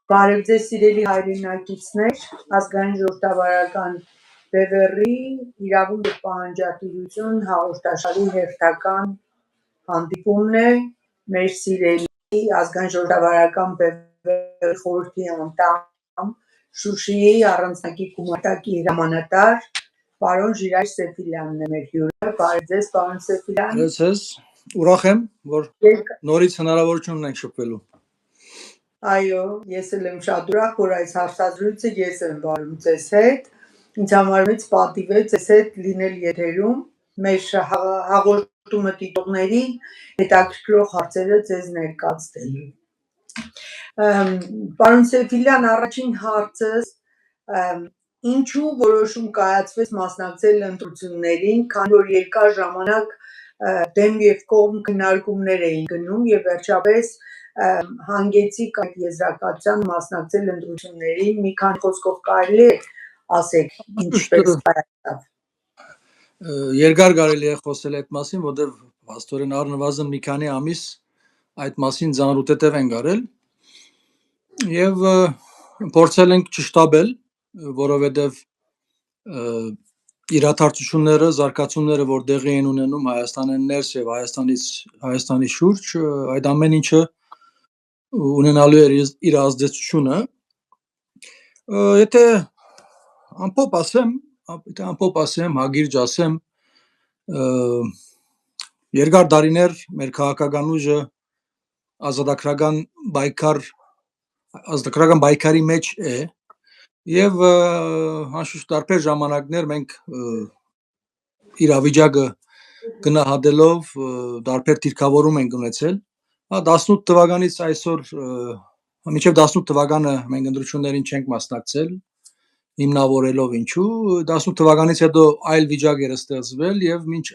Բարև ձեզ սիրելի հայրենակիցներ, ազգային ժողովրդավարական բևեռի իրավունք և պահանջատիրություն հաղորդաշարի հերթական հանդիպումն է, մեր սիրելի ազգային ժողովրդավարական բևեռի խորհրդի անդամ Շուշիի առանձնակի գումարտակի հրամանատար պարոն Ժիրայր Սեֆիլյանն է մեր հյուրը, բարև ձեզ պարոն Սեֆիլյան։ Բարև ձեզ, ուրախ եմ, որ նորից հնարավորություն ունենք շփվելու։ Այո, ես էլ եմ շատ ուրախ, որ այս հարցազրույցը ես եմ վարում ձեզ հետ, ինձ համար պատիվ է ձեզ հետ լինել եթերում, մեր հաղորդումը դիտողներին հետաքրքրող հարցերը ձեզ ներկայացնելու։ Պարոն Սեֆիլյան, առաջին հարցս, ինչու որոշում կայացվեց մասնակցել ընտրություններին, քանի որ երկար ժամանակ դեմ և կողմ քննարկումներ էին գնում և վերջապես հանգեցիք այդ եզրակացության մասնակցել ընտրություններին, մի քանի խոսքով կարելի է ասեք ինչպես կայացավ։ Երկար կարելի է խոսել այդ մասին, որտեղ փաստորեն առնվազն մի քանի ամիս այդ մասին ծանրութեթև ենք արել եւ փորձել ենք չշտաբել, որովհետեւ իրադարձությունները, զարգացումները, որ տեղի են ունենում Հայաստանեն ներս եւ Հայաստանի շուրջ, այդ ամեն ինչը ունենալու է իր ազդեցությունը։ Եթե ամփոփ ասեմ, հագիրճ ասեմ, երկար տարիներ մեր քաղաքական ուժը ազատագրական պայքարի մեջ է եւ անշուշտ տարբեր ժամանակներ մենք իրավիճակը գնահատելով տարբեր դիրքավորում ենք ունեցել։ 18 թվականից այսօր մինչև 18 թվականը մենք ընտրություններին չենք մասնակցել, հիմնավորելով ինչու 18 թվականից հետո այլ վիճակ էր ստեղծվել եւ մինչ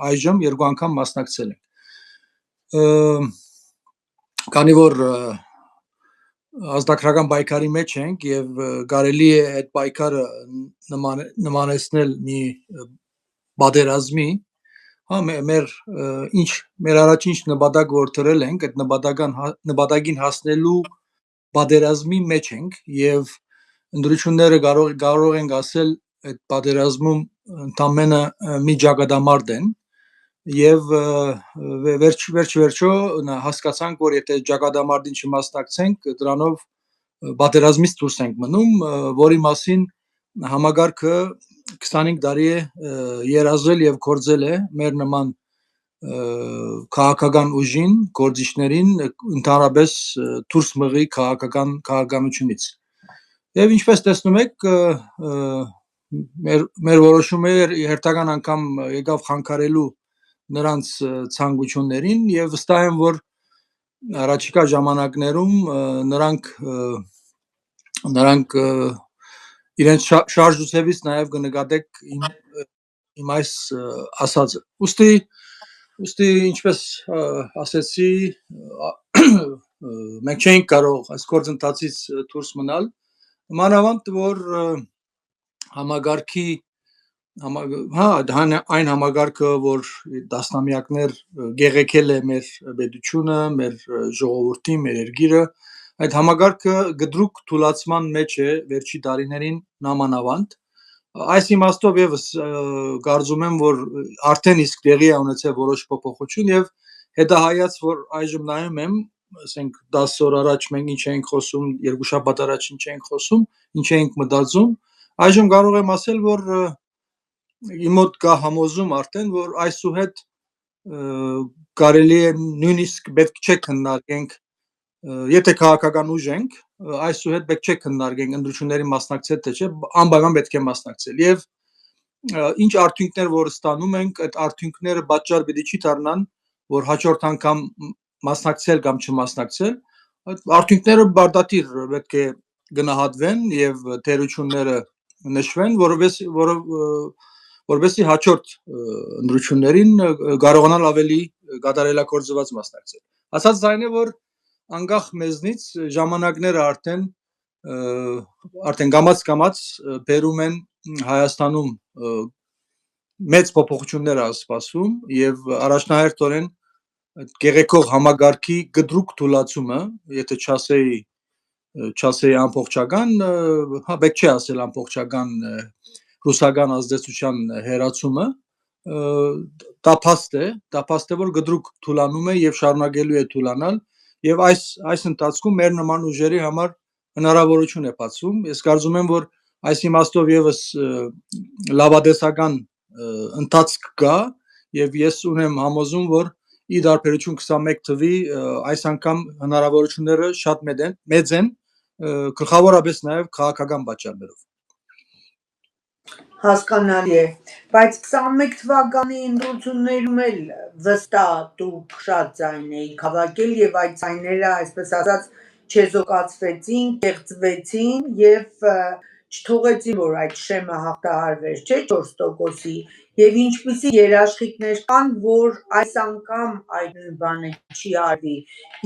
այժմ երկու անգամ մասնակցել ենք։ Քանի որ ազատագրական պայքարի մեջ ենք եւ կարելի է այդ պայքարը նմանեցնել մի պատերազմի, մեր առաջին նպատակ որ դրել ենք, այդ նպատակին հասնելու պատերազմի մեջ ենք եւ ընտրությունները կարող ենք ասել այդ պատերազմում ընդամենը մի ճակատամարտ են եւ վերջո հասկացանք, որ եթե ճակատամարտին չմասնակցենք, դրանով պատերազմից դուրս ենք մնում, որի մասին համագարքը 25 տարի է երազել եւ գործել է մեր նման քաղաքական ուժին, գործիչներին ընդհանրապես դուրս մղի քաղաքականությունից։ Եվ ինչպես տեսնում եք, մեր որոշումը հերթական անգամ եկավ խանգարելու նրանց ցանկություններին եւ վստահ եմ, որ առաջիկա ժամանակներում նրանք իրենց շարժուցևից նաև կնկատեք իմ այս ասածը։ Ուստի ինչպես ասեցի, մենք չենք կարող այս գործընթացից դուրս մնալ, մանավանդ որ այն համագարքը, որ տասնամյակներ գեղեցել է մեր պետությունը, մեր ժողովրդին, մեր երկիրը, այդ համագարքը գդրուկ թուլացման մեջ է վերջի տարիներին նամանավանդ։ Այս իմաստով եւս կարծում եմ, որ արդեն իսկ տեղի է ունեցել որոշ փոփոխություն եւ հետահայաց, որ այժմ նայում եմ, ասենք 10 օր առաջ մենք ինչ էինք խոսում, երկու շաբաթ առաջ ինչ էինք խոսում, ինչ էինք մտածում, այժմ կարող եմ ասել, որ իմ մոտ կա համոզում արդեն, որ այսուհետ կարելի է նույնիսկ պետք չէ քննարկենք, եթե քաղաքական ուժ ենք, այսուհետ պետք չէ քննարկենք ընտրությունների մասնակցել թե չէ, անպայման պետք է մասնակցել եւ ինչ արդյունքներ որ ստանում ենք, այդ արդյունքները պատճառ պիտի չի դառնան, որ հաջորդ անգամ մասնակցել կամ չմասնակցել, այդ արդյունքները բարդատիր պետք է գնահատվեն եւ թերությունները նշվեն, որովհետեւ հաջորդ ընտրություններին կարողանալ ավելի կատարելագործված մասնակցել։ Ասած այն է, որ անկախ մեզնից ժամանակները արդեն կամաց բերում են Հայաստանում մեծ փոփոխություններ սպասվում եւ առաջնահերթորեն գեղեցկող համագարքի գդրուկ թուլացումը, եթե չասեի չասեի ամբողջական, պետք չէ ասել ամբողջական ռուսական ազդեցության հերացումը, դա փաստ է, որ գդրուկ թուլանում է եւ շարունակելու է թուլանալ եւ այս ընթացքում մեր նման ուժերի համար հնարավորություն է բացվում։ Ես կարծում եմ, որ այս իմաստով եւս լավադեսական ընթացք կա եւ ես ունեմ համոզում, որ ի դարբերություն 21 թվի այս անգամ հնարավորությունները շատ մեծ են, գլխավորապես նաեւ քաղաքական պատճառներով։ Հասկանալի է, բայց 21 թվականի ընտրություններում էլ վստահ դուք շատ ձայն էիք հավաքել եւ այդ ձայները, այսպես ասած, չեզոքացվեցին, կեղծվեցին եւ չթողեցին, որ այդ շեմը հաղթահարվեր, չէ 4%-ի, եւ ինչպիսի երաշխիքներ կան, որ այս անգամ այդ բանը չի արվի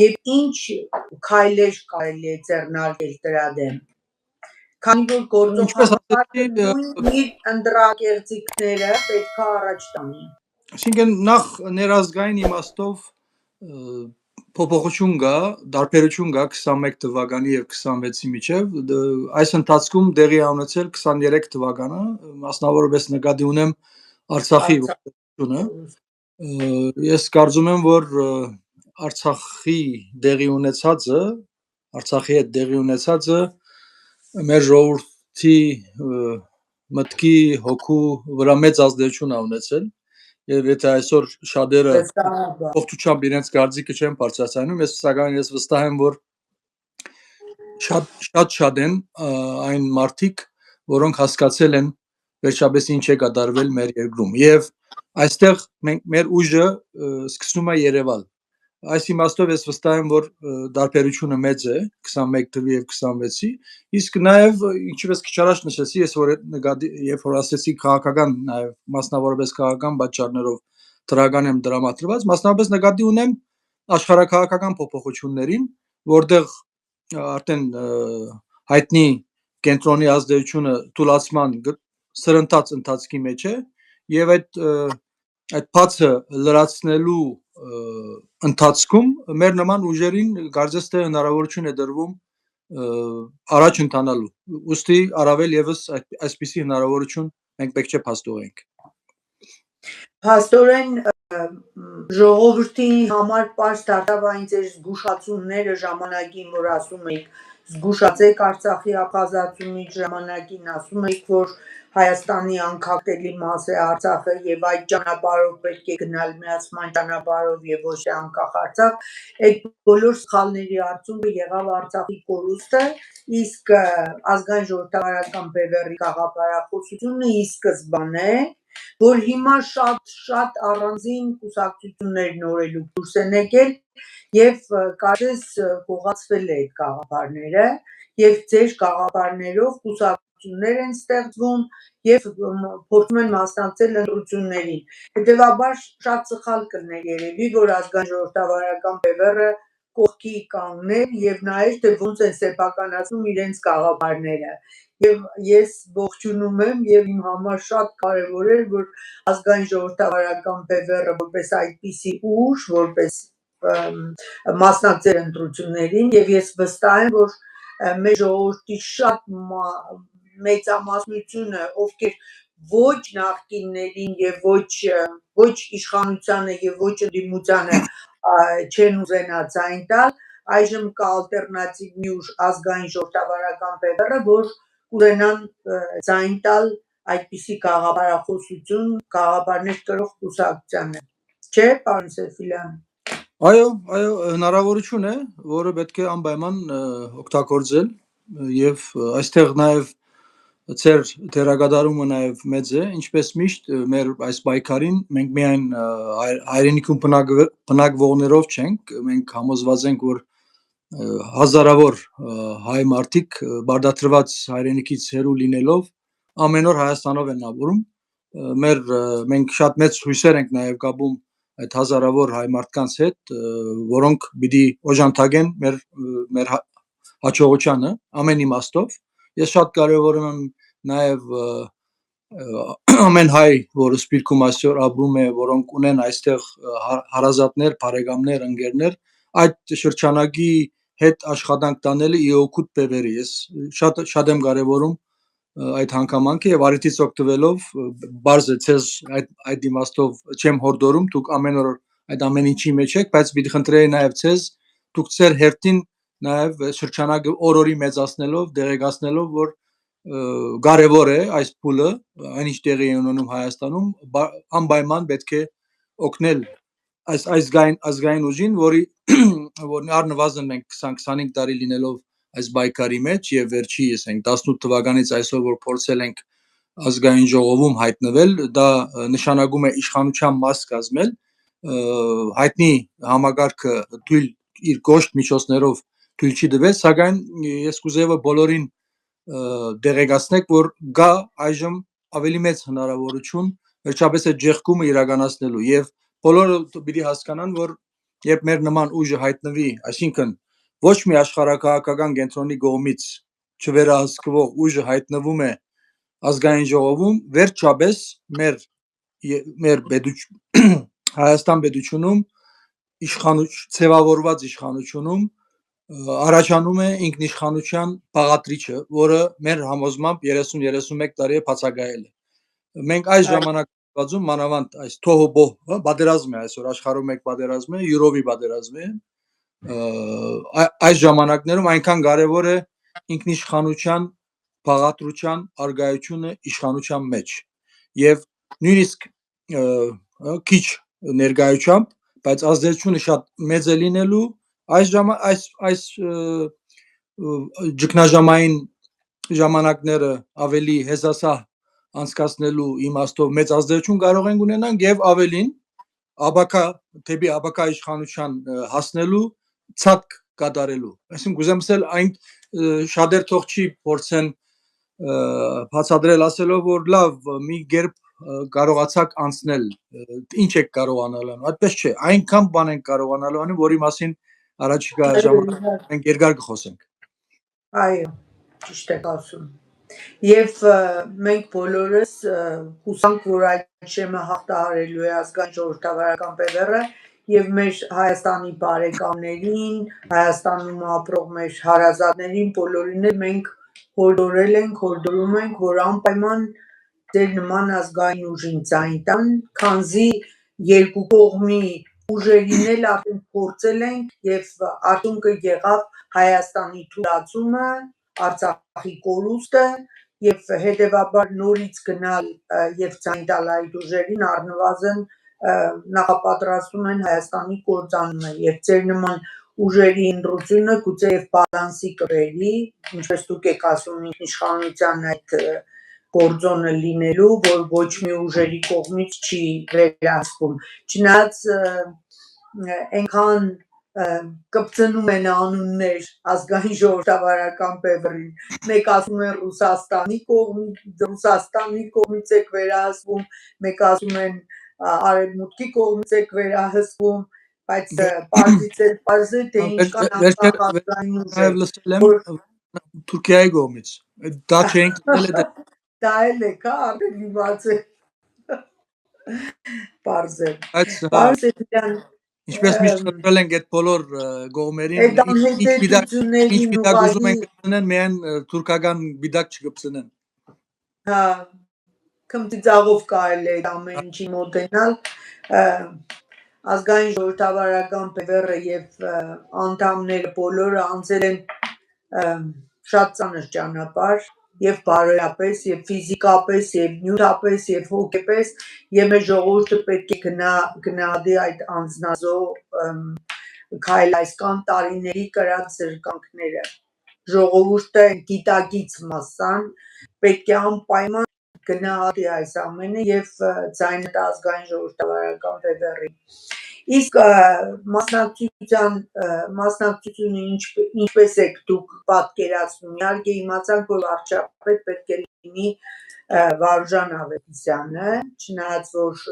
եւ ինչ քայլեր կարելի է ձեռնարկել դրա դեմ։ Քանի որ գործողապարը նույն իր ընդրակերտիկները պետք է առաջ տանի։ Այսինքն նախ ներազգային իմաստով փոփոխություն կա, դարբերություն կա 21 թվականի եւ 26-ի միջեւ, այս ընթացքում դեղի է ունեցել 23 թվականը, մասնավորապես նկատի ունեմ Արցախի ողջությունը։ Ես կարծում եմ, որ Արցախի հետ դեղի ունեցածը մեր ժողովրդի մտքի հոգու վրա մեծ ազդեցություն է ունեցել եւ եթե այսօր շատերը ողջությամբ իրենց կարծիքը չեն բարձրացնում, ես վստահ եմ, որ շատ են այն մարդիկ, որոնք հասկացել են վերջապես ինչ է կատարվել մեր երկրում եւ այստեղ մեր ուժը սկսում է երևալ։ Այս իմաստով ես վստահ եմ, որ դարբերությունը մեծ է 21 թվի եւ 26-ի, իսկ նաեւ ինչպես քիչ առաջ նշեցի, ես որ ասեցի քաղաքական նաեւ մասնավորապես քաղաքական պատճառներով դրական եմ դրամատրված, մասնավորապես նկատի ունեմ աշխարհակաղակական փոփոխություններին, որտեղ արդեն հայտնի կենտրոնի ազդեցությունը թուլացման սրընթաց ընթացքի մեջ է եւ այդ բացը լրացնելու ընթացքում մեր նման ուժերին կարծես թե հնարավորություն է դրվում առաջ ընթանալու։ Ուստի առավել եւս այսպիսի հնարավորություն մենք պետք չէ փաստորենք։ Փաստորեն ժողովրդի համար պարզ դարձավ այն ձեր զգուշացումները ժամանակին, որ ասում եք զգուշացեք Արցախի ափազատումից, ժամանակին ասում եք, որ Հայաստանի անկախտելի մաս է Արցախը եւ այդ ճանապարհով պետք է գնալ միացման ճանապարհով եւ ոչ թե անկախ Արցախ, այդ բոլոր սխալների արդյունքը եղավ Արցախի կորուստը, իսկ ազգային ժողովրդավարական բևեռի գաղափարախոսությունը ի սկզբանե, որ հիմա շատ առանձին կուսակցություններ նորելու դուրս են եկել եւ կարծես կողացվել է այդ գաղափարները եւ ձեր գաղափարներով կուսակցություններ են ստեղծվում եւ փորձում են մասնակցել ընտրություններին։ Հետեւաբար շատ սխալ կլներ երևի, որ ազգային ժողովրդավարական բևեռը կողքի կանգներ եւ նայեր, թե ոնց են սեփականացնում իրենց գաղափարները։ Եվ ես ողջունում եմ եւ իմ համար շատ կարեւոր էր, որ ազգային ժողովրդավարական բևեռը որպես այդպիսի ուժ, որպես մասնակցել ընտրություններին եւ ես վստահ եմ, որ մեր ժողովրդի շատ մեծամասնությունը, ովքեր ոչ նախկիններին եւ ոչ իշխանությանը եւ ոչ ընդդիմությանը չեն ուզենա ձայն տալ, այժմ կա ալտերնատիվ մի ուժ ազգային ժողովրդավարական բևեռը, որ կուզենան ձայն տալ այդպիսի գաղափարախոսություն, գաղափարներ կրող կուսակցությանը, չէ, պարոն Սեֆիլյան։ Այո, հնարավորություն է, որը պետք է անպայման օգտագործել եւ այստեղ նաեւ ծեր դերակատարումը նաեւ մեծ է, ինչպես միշտ մեր այս պայքարին մենք միայն հայրենիքում բնակվողներով չենք, մենք համոզված ենք, որ հազարավոր հայ մարդիկ բարդացված հայրենիքից հեռու լինելով ամեն օր Հայաստանով են ապրում, մենք շատ մեծ հույսեր ենք նաեւ կապում այդ հազարավոր հայ մարդկանց հետ, որոնք պիտի օժանդակեն մեր հաջողությանը ամեն իմաստով։ Ես շատ կարևորում եմ նաեւ ամեն հայ, որը Սփյուռքում այսօր ապրում է, որոնք ունեն այստեղ հարազատներ, բարեկամներ, ընկերներ, այդ շրջանակի հետ աշխատանք տանելը ի օգուտ բևերի։ Ես շատ եմ կարևորում այդ հանգամանքը եւ արիթից օգտվելով բարձ է ցեզ այդ իմաստով չեմ հորդորում, դուք ամեն օր այդ ամեն ինչի մեջ եք, բայց պիտի խնդրեի նաեւ ցեզ դուք ձեր հերթին նաեւ շրջանակը օրորի մեծացնելով, դեղեկացնելով, որ կարևոր է այս փուլը, այնինչ տեղի է ունենում Հայաստանում, անպայման պետք է օգնել այս ազգային ուժին, որն առնվազն մենք 20-25 տարի լինելով այս բայկարի մեջ եւ վերջի, ասենք 18 թվականից այսօր որ փորձել ենք ազգային ժողովում հայտնվել, դա նշանակում է իշխանության մաս կազմել, հայտնի համագարքը թույլ իր կոշտ միջոցներով թույլ չի տվել, սակայն ես կուզեի որ բոլորին դեղեկացնեք, որ գա այժմ ավելի մեծ հնարավորություն վերջապես այդ ջեղկումը իրականացնելու եւ բոլորը պիտի հասկանան, որ երբ մեր նման ուժը հայտնվի, այսինքն ոչ մի աշխարհակահաղական կենտրոնի կողմից չվերահսկվող ուժը հայտնվում է ազգային ժողովում, վերջապես մեր Հայաստան պետությունում ձևավորված իշխանությունում առաջանում է ինքնիշխանության բաղադրիչը, որը մեր համոզմամբ 30-31 տարի է բացակայել է։ Մենք այս ժամանակվածում մանավանդ այս թոհոբոհ պատերազմ է այսօր աշխարհում մեկ պատերազմ է, Յուրովի պատերազմ է։ Այս ժամանակներում այնքան կարևոր է ինքնիշխանության բաղադրության արգայությունը իշխանության մեջ եւ նույնիսկ քիչ ներկայությամբ, բայց ազդեցությունը շատ մեծ է լինելու այս ճգնաժամային ժամանակները ավելի հեզասահ անցկացնելու իմաստով մեծ ազդեցություն կարող են ունենալ եւ ավելին դեպի աբակա իշխանության հասնելու ցածկ կատարելու։ Այսինքն կուզեմ ասել այն շատեր թող չի փորձեն բացատրել ասելով որ լավ մի կերպ կարողացաք անցնել, ինչ եք կարողանալ անել, այդպես չէ, այնքան բան ենք կարողանալու անել, որի մասին առաջիկա ժամանակ մենք երկար կխոսենք։ Այո, ճիշտ եք ասում։ Եվ մենք բոլորս հուսանք, որ այդ շեմը հաղթահարելու է ազգային ժողովրդավարական բևեռը եւ մեր Հայաստանի բարեկամներին, Հայաստանում ապրող մեր հարազատներին, բոլորին էլ մենք հորդորում ենք, որ անպայման ձեր նման ազգային ուժին ձայն տան, քանզի երկու կողմի ուժերին էլ արդեն փորձել ենք եւ արդյունքը եղավ Հայաստանի թուլացումը, Արցախի կորուստը եւ հետեւաբար նորից գնալ եւ ձայն տալ այդ ուժերին առնվազն նախապատրաստում են Հայաստանի կործանումը եւ ձեր նման ուժերի ընտրությունը գուցե եւ բալանսի կրելի, ինչպես դուք եք ասում ինքնիշխանության այդ գործոնը լինելու, որ ոչ մի ուժերի կողմից չի վերահսկվում։ Չնայած այնքան կպցնում են անուններ ազգային ժողովրդավարական բևեռին, մեկ ասում են Ռուսաստանի կողմից եք վերահսկվում, մեկ ասում են Արևմուտքի կողմից եք վերահսկվում, բայց պարզից էլ պարզ է թե ինչքան ազգային ուժեր լսել եմ Թուրքիայի կողմից, դա չենք լսել դա էլ է, կա արդեն իմաց է պարզ է։ Պարզ է դրան Ինչպես միշտ խնդրել ենք այդ բոլոր կողմերին այդ անհետեցություններին ինչ պիտակ ուզում են կպցնեն, միայն թուրքական պիտակ չկպցնեն։ Հա, քմծիծաղով կարելի է ամեն ինչի մոտենալ, ազգային ժողովրդավարական բևեռը եւ անդամները բոլորը անցել են շատ ծանր ճանապարհ եւ բարոյապես եւ ֆիզիկապես եւ նյութապես եւ հոգեպես եւ մեր ժողովուրդը պետք է գնահատի այդ անձնազոհ քայլ այսքան տարիների կրած զրկանքները ժողովուրդը գիտակից մասսան պետք է անպայման գնահատի այս ամենը եւ ձայնը տա ազգային ժողովրդավարական բևեռին իսկ մասնակցությունը ինչպես եք դուք պատկերացնում, իհարկե իմացանք, որ վարչապետ պետք է լինի Վարուժան Ավետիսյանը, չնայած որ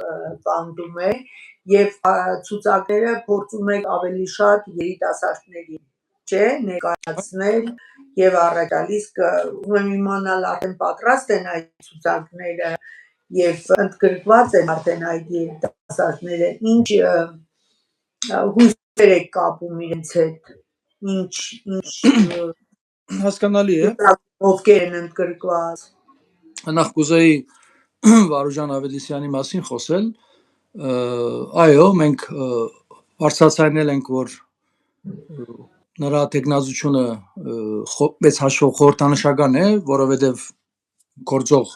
պանդում է, եւ ցուցակները փորձում եք ավելի շատ երիտասարդներին, չէ, ներկայացնել եւ առաջալից ուզում եմ իմանալ արդեն պատրաստ են այդ ցուցակները եւ ընդգրկված են արդեն այդ երիտասարդները, ինչ հույսեր եք կապում իրենց հետ, ինչ Հասկանալի է։ ովքեր են ընդգրկված։ Նախ կուզեի Վարուժան Ավետիսյանի մասին խոսել։ Այո, մենք բարձրացնել ենք, որ նրա տեխնազությունը մեծ հաշվով խորհրդանշական է, որովհետև գործող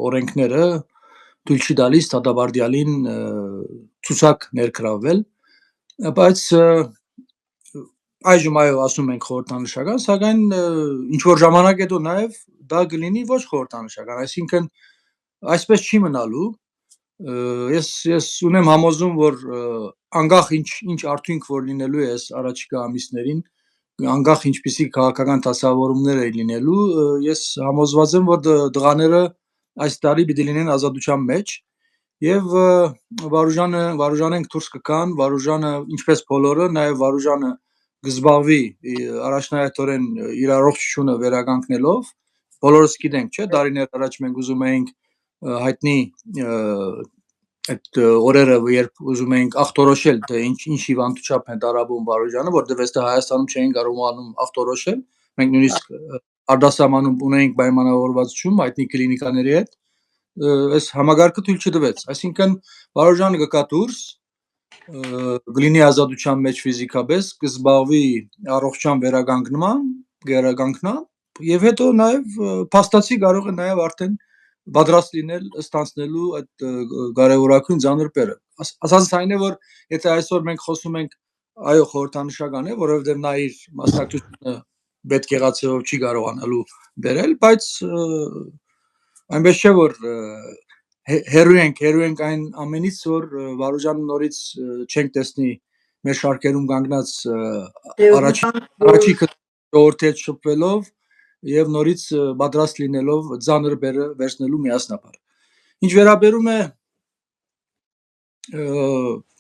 օրենքները թույլ չի տալիս դատաբարդյալին ցուցակ ներգրավել, բայց այժմ այո ասում ենք խորհրդանշական, սակայն ինչ որ ժամանակ հետո նաև դա կլինի ոչ խորհրդանշական, այսինքն այսպես չի մնալու։ Ես ունեմ համոզում, որ անկախ ինչ արդյունք որ լինելու է այս առաջիկա ամիսներին, անկախ ինչպիսի քաղաքական դասավորումներ է լինելու, ես համոզված եմ, որ դղաները այս տարի պիտի լինեն ազատության մեջ եւ Վարուժանենք դուրս կգան, Վարուժանը ինչպես բոլորը, նաեւ Վարուժանը կզբաղվի առաջնահերթորեն իր առողջությունը վերականգնելով։ Բոլորս գիտենք, չէ՞, տարիներ առաջ մենք ուզում էինք հայտնի այդ օրերը, երբ ուզում էինք ախտորոշել, թե ինչ հիվանդությամբ է տարաբում Վարուժանը, որտեղ այստեղ Հայաստանում չէին կարողանում ախտորոշել։ Մենք նույնիսկ արտասահմանում ունեինք պայմանավորվածություն հայտնի կլինիկաների հետ, այս համագարկը թույլ չտվեց, այսինքն Վարուժանը կգա դուրս, կլինի ազատության մեջ ֆիզիկապես, կզբաղվի առողջության վերականգնմամբ եւ հետո նաեւ փաստացի կարող է նաեւ արդեն պատրաստ լինել ստանցնելու այդ կարևորագույն ծանր բերը։ Ասած այն է, որ եթե այսօր մենք խոսում ենք այո խորհրդանշական է, որովհետեւ նա իր մասնակցությունը պետք եղածով չի կարողանալու բերել, բայց այնպես չէ որ հերու ենք այն ամենից, որ Վարուժանը նորից չենք տեսնի մեր շարքերում կանգնած առաջիկա ժողովրդի հետ շփվելով եւ նորից պատրաստ լինելով ծանր բերը վերցնելու միասնաբար։ Ինչ վերաբերում է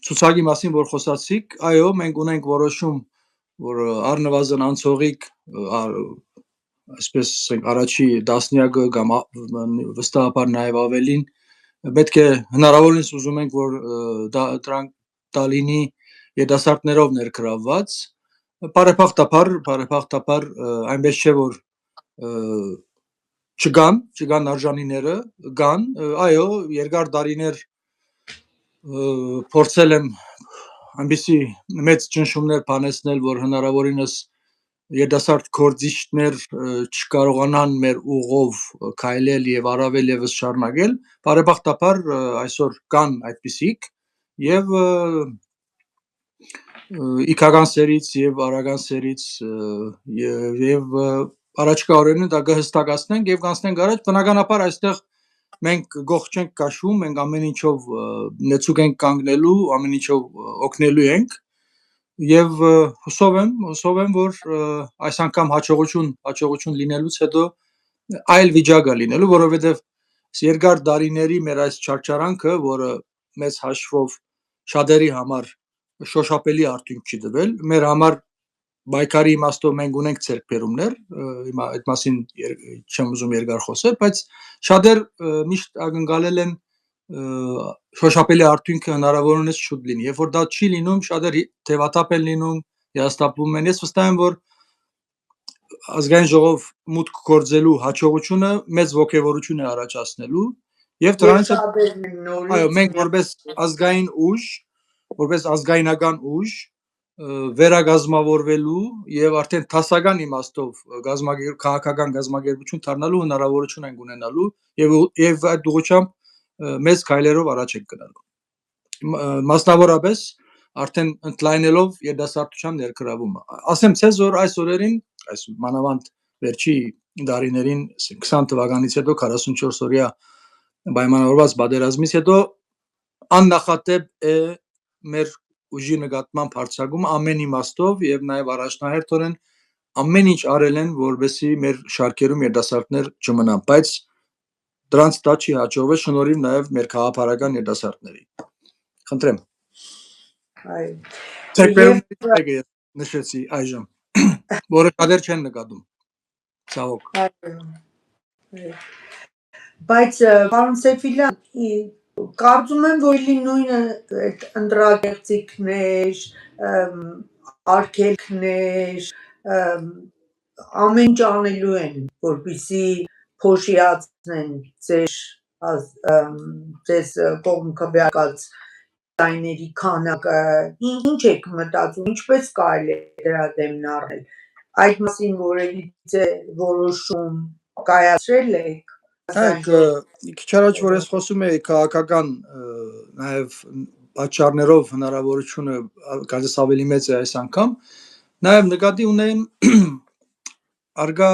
ցուցակի մասին, որ խոսացիք, այո, մենք ունենք որոշում, որ առնվազն անցողիկ այսպես ասենք առաջի տասնյակը կամ վստահաբար նաեւ ավելին պետք է հնարավորինս ուզում ենք, որ դրանք տալինի երիտասարդներով ներգրավված, բարեբախտաբար այնպես չէ, որ չկան արժանիները, կան, այո, երկար տարիներ փորձել եմ այնպիսի մեծ ճնշումներ բանեցնել, որ հնարավորինս երիտասարդ գործիչներ չկարողանան մեր ուղով քայլել եւ առավել եւս շարունակել, բարեբախտաբար այսօր կան այդպիսիք եւ իքական սերից եւ արական սերից եւ առաջկա օրերին դա կհստակացնենք եւ կանցնենք առաջ, բնականաբար այստեղ մենք գող չենք քաշում, մենք ամեն ինչով նեցուկ ենք կանգնելու, ամեն ինչով օգնելու ենք եւ հուսով եմ, որ այս անգամ հաջողություն լինելուց հետո այլ վիճակ է լինելու, որովհետեւ երկար տարիների մեր այս չարչարանքը, որը մեծ հաշվով շատերի համար շոշափելի արդյունք չի տվել, մեր համար բայկարի իմաստով մենք ունենք ձեռքբերումներ, հիմա այդ մասին չեմ ուզում երկար խոսել, բայց շատեր միշտ ակնկալել են շոշափելի արդյունքը հնարավորինս շուտ լինի, երբ որ դա չի լինում, շատեր թևաթափ են լինում, հիասթափվում են, ես վստահ եմ, որ ազգային ժողով մուտք գործելու հաջողությունը մեծ ոգևորություն է առաջացնելու եւ դրանից այո մենք որպես ազգային ուժ, որպես ազգայնական ուժ վերագազմավորվելու եւ արդեն տասական իմաստով քաղաքական գազագերբություն դառնալու հնարավորություն ենք ունենալու եւ այդ ուղղությամբ մեծ քայլերով առաջ ենք գնալու մասնավորապես արդեն ընդլայնելով երիտասարդության ներգրավումը ասեմ ցեզ որ այս օրերին այս մանավանդ վերջի դարիներին 20 թվականից հետո 44 օրյա պայմանավորված պատերազմից հետո աննախադեպ է մեր ուժի նկատմամբ հարձակումը ամեն իմաստով եւ նաեւ առաջնահերթորեն ամեն ինչ արել են որովհետեւ մեր շարքերում երիտասարդներ չմնան բայց դրանց դա չի հաջողվել շնորհիվ նաեւ մեր քաղաքական երիտասարդների խնդրեմ այո նշեցի այժմ որը կադեր չեն նկատում ցավոք բայց պարոն Սեֆիլյան կարծում եմ որ նույնը այդ ընդրակերտիկներ արգելքներ ամեն ինչ անելու են, որպեսզի փոշիացնեն ձեզ կողմ քվեարկած ձայների քանակը, ինչ եք մտածում, ինչպես կարելի է դրա դեմն առնել, այդ մասին որևիցե որոշում կայացրել եք։ Այք քիչ առաջ որ ես խոսում էի քաղաքական նաև պատճառներով հնարավորությունը կարծես ավելի մեծ է այս անգամ, նաև նկատի ունեմ արգա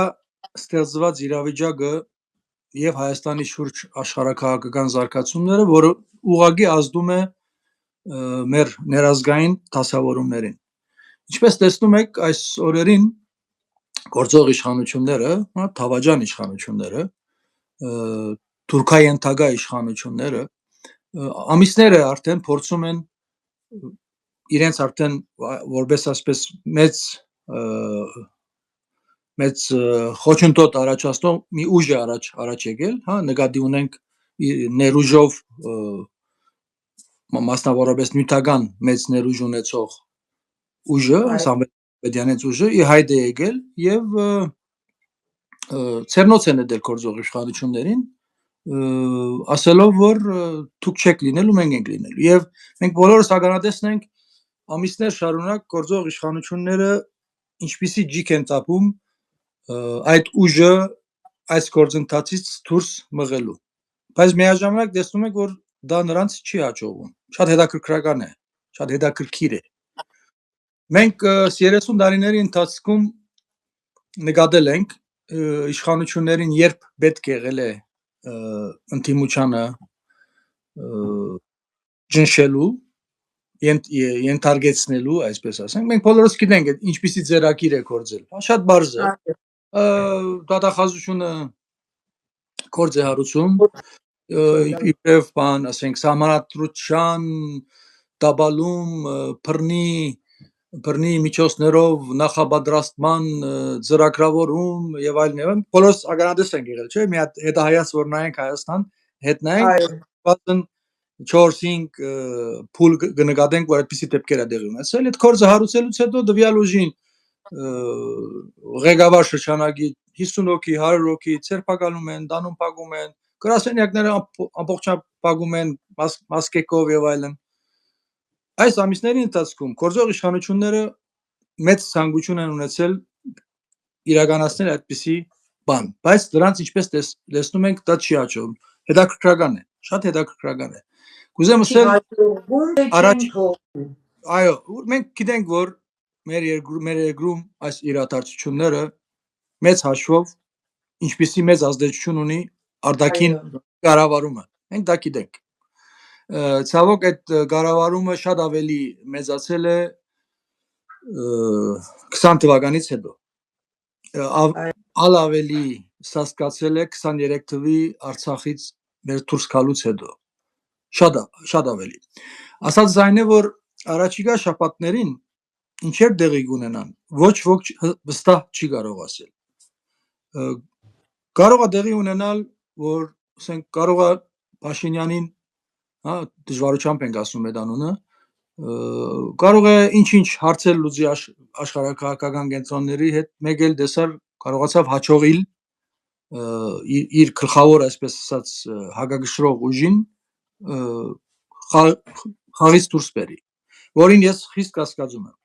ստեղծված իրավիճակը եւ Հայաստանի շուրջ աշխարհակաղակական զարգացումները, որը ուղղակի ազդում է մեր ներազգային դասավորումներին։ Ինչպես տեսնում եք, այս օրերին գործող իշխանությունները, թավաջան իշխանությունները, թուրքայենթագա իշխանությունները ամիսներ է արդեն փորձում են իրենց արդեն որպես ասպես մեծ խոչընդոտ առաջացնող մի ուժ է առաջ եկել, հա, նկատի ունենք ներուժով մասնավորապես նյութական մեծ ներուժ ունեցող ուժը, Սամվելյանից ուժը ի հայտ է եկել եւ ցերնոց են դել գործող իշխանություններին, ասելով որ դուք չեք լինելու, մենք ենք լինելու եւ մենք բոլորս ականատեսն ենք ամիսներ շարունակ գործող իշխանությունները ինչպիսի ջիք են տապում այդ ուժը այս գործընթացից դուրս մղելու, բայց միաժամանակ տեսնում եք որ դա նրանց չի հաջողվում, շատ հետաքրքրական է, շատ հետաքրքիր է։ Մենք 30 տարիների ընթացքում նկատել ենք իշխանություններին երբ պետք եղել է ընդդիմությանը ճնշելու, ենթարկեցնելու, այսպես ասենք, մենք բոլորս գիտենք ինչպիսի ձեռագիր է գործել, շատ բարձ է, դատախազությունը գործ է հարուցում, իբրև բան, ասենք, սահմանադրության տաբալում, բռնի միջոցներով նախապատրաստման ծրագրավորում եւ այլն, բոլորս ականատես ենք եղել, չէ՞, մի հատ հետահայաց որ նայենք Հայաստան, հետ նայենք, 4-5 փուլ կնկատենք, որ այդպիսի դեպքեր է տեղի ունեցել, այդ գործը հարուցելուց հետո դվյալ ուժին ղեկավար շրջանակի 50 հոգի, 100 հոգի ցերպակալում են, դանում փակում են, գրասենյակները ամբողջությամբ փակում են մասկեկով եւ այլն։ Այս ամիսների ընթացքում գործող իշխանությունները մեծ ցանկություն են ունեցել իրականացնել այդպիսի բան, բայց դրանց ինչպես տեսնում ենք, դա չի հաջողվում։ Հետաքրքրական է, շատ հետաքրքրական է։ Կուզեմ ասել, այո, մենք գիտենք, որ մեր երկրում այս իրադարձությունները մեծ հաշվով ինչպիսի մեծ ազդեցություն ունի արտաքին կառավարումը, մենք դա գիտենք։ Ցավոք այդ կառավարումը շատ ավելի մեծացել է 20 թվականից հետո, ավելի սաստկացել է 23 թվականի Արցախից մեր դուրս գալուց հետո, շատ ավելի։ Ասած այն է, որ առաջիկա շաբաթներին ինչեր տեղի կունենան, ոչ ոք վստահ չի կարող ասել։ Կարող է տեղի ունենալ, որ ասենք կարող է Փաշինյանին, հա, դժվարությամբ ենք ասում այդ անունը, կարող է ինչ-ինչ հարցեր լուծի աշխարհակաղակական կենտրոնների հետ, մեկ էլ դեսար կարողացավ հաջողիլ իր գլխավոր, այսպես ասած, հակակշռող ուժին խաղից դուրս բերի, որին ես խիստ կասկածում եմ։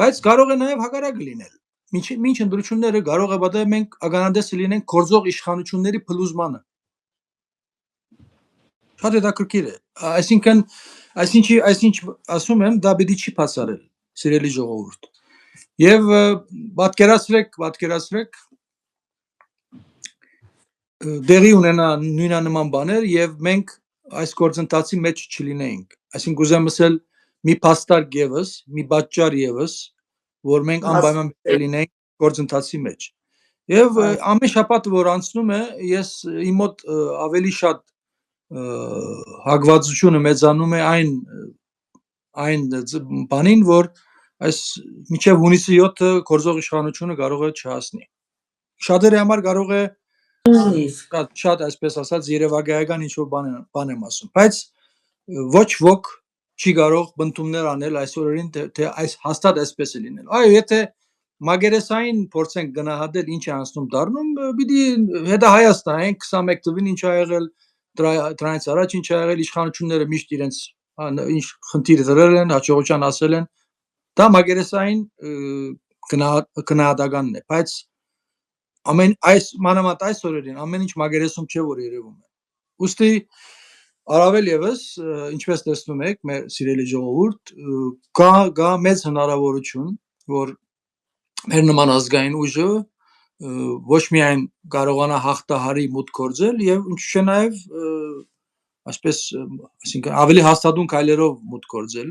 Բայց կարող է նաև հակառակը լինել։ Մինչ ընտրությունները կարող է պատահել մենք ականատես լինենք գործող իշխանությունների փլուզմանը։ Շատ հետաքրքիր է։ Այսինչ ասում եմ, դա պիտի չի բացառել, սիրելի ժողովուրդ։ Եվ պատկերացրեք դեղի ունենա նույնանման բաներ եւ մենք այս գործընթացի մեջ չլինեինք։ Այսինքն ուզեմ ասել մի փաստարկ եւս, մի պատճառ եւս, որ մենք անպայման լինենք գործընթացի մեջ։ Եվ ամեն շաբաթ որ անցնում է, ես իմ մոտ ավելի շատ հակվածությունը մեծանում է այն բանին, որ այս մինչև հունիսի 7-ը գործող իշխանությունը կարող է չհասնի։ Շատերի համար կարող է շատ այսպես ասած երևակայական ինչ-որ բան եմ ասում, բայց ոչ ոք չի կարող բնդումներ անել այս օրերին, թե այս հաստատ այսպես է լինել։ Այո, եթե մագերեսային փորձենք գնահատել ինչ է անցնում դառնում, պիտի հետո Հայաստանային 21 թվին ինչ ա եղել, դրանից առաջ ինչ ա եղել, իշխանությունները միշտ իրենց ինչ խնդիր դրել են, հաջողության ասել են, դա մագերեսային գնահատականն է, բայց ամեն մանավանդ այս օրերին ամեն ինչ մագերեսում չէ, որ երևում է։ Ուստի առավել եւս, ինչպես տեսնում եք, մեր սիրելի ժողովուրդ, կա մեծ հնարավորություն, որ մեր նման ազգային ուժը ոչ միայն կարողանա հաղթահարի մուտք գործել եւ ինչ չէ նաեւ այսպես, այսինքն ավելի հաստատուն քայլերով մուտք գործել։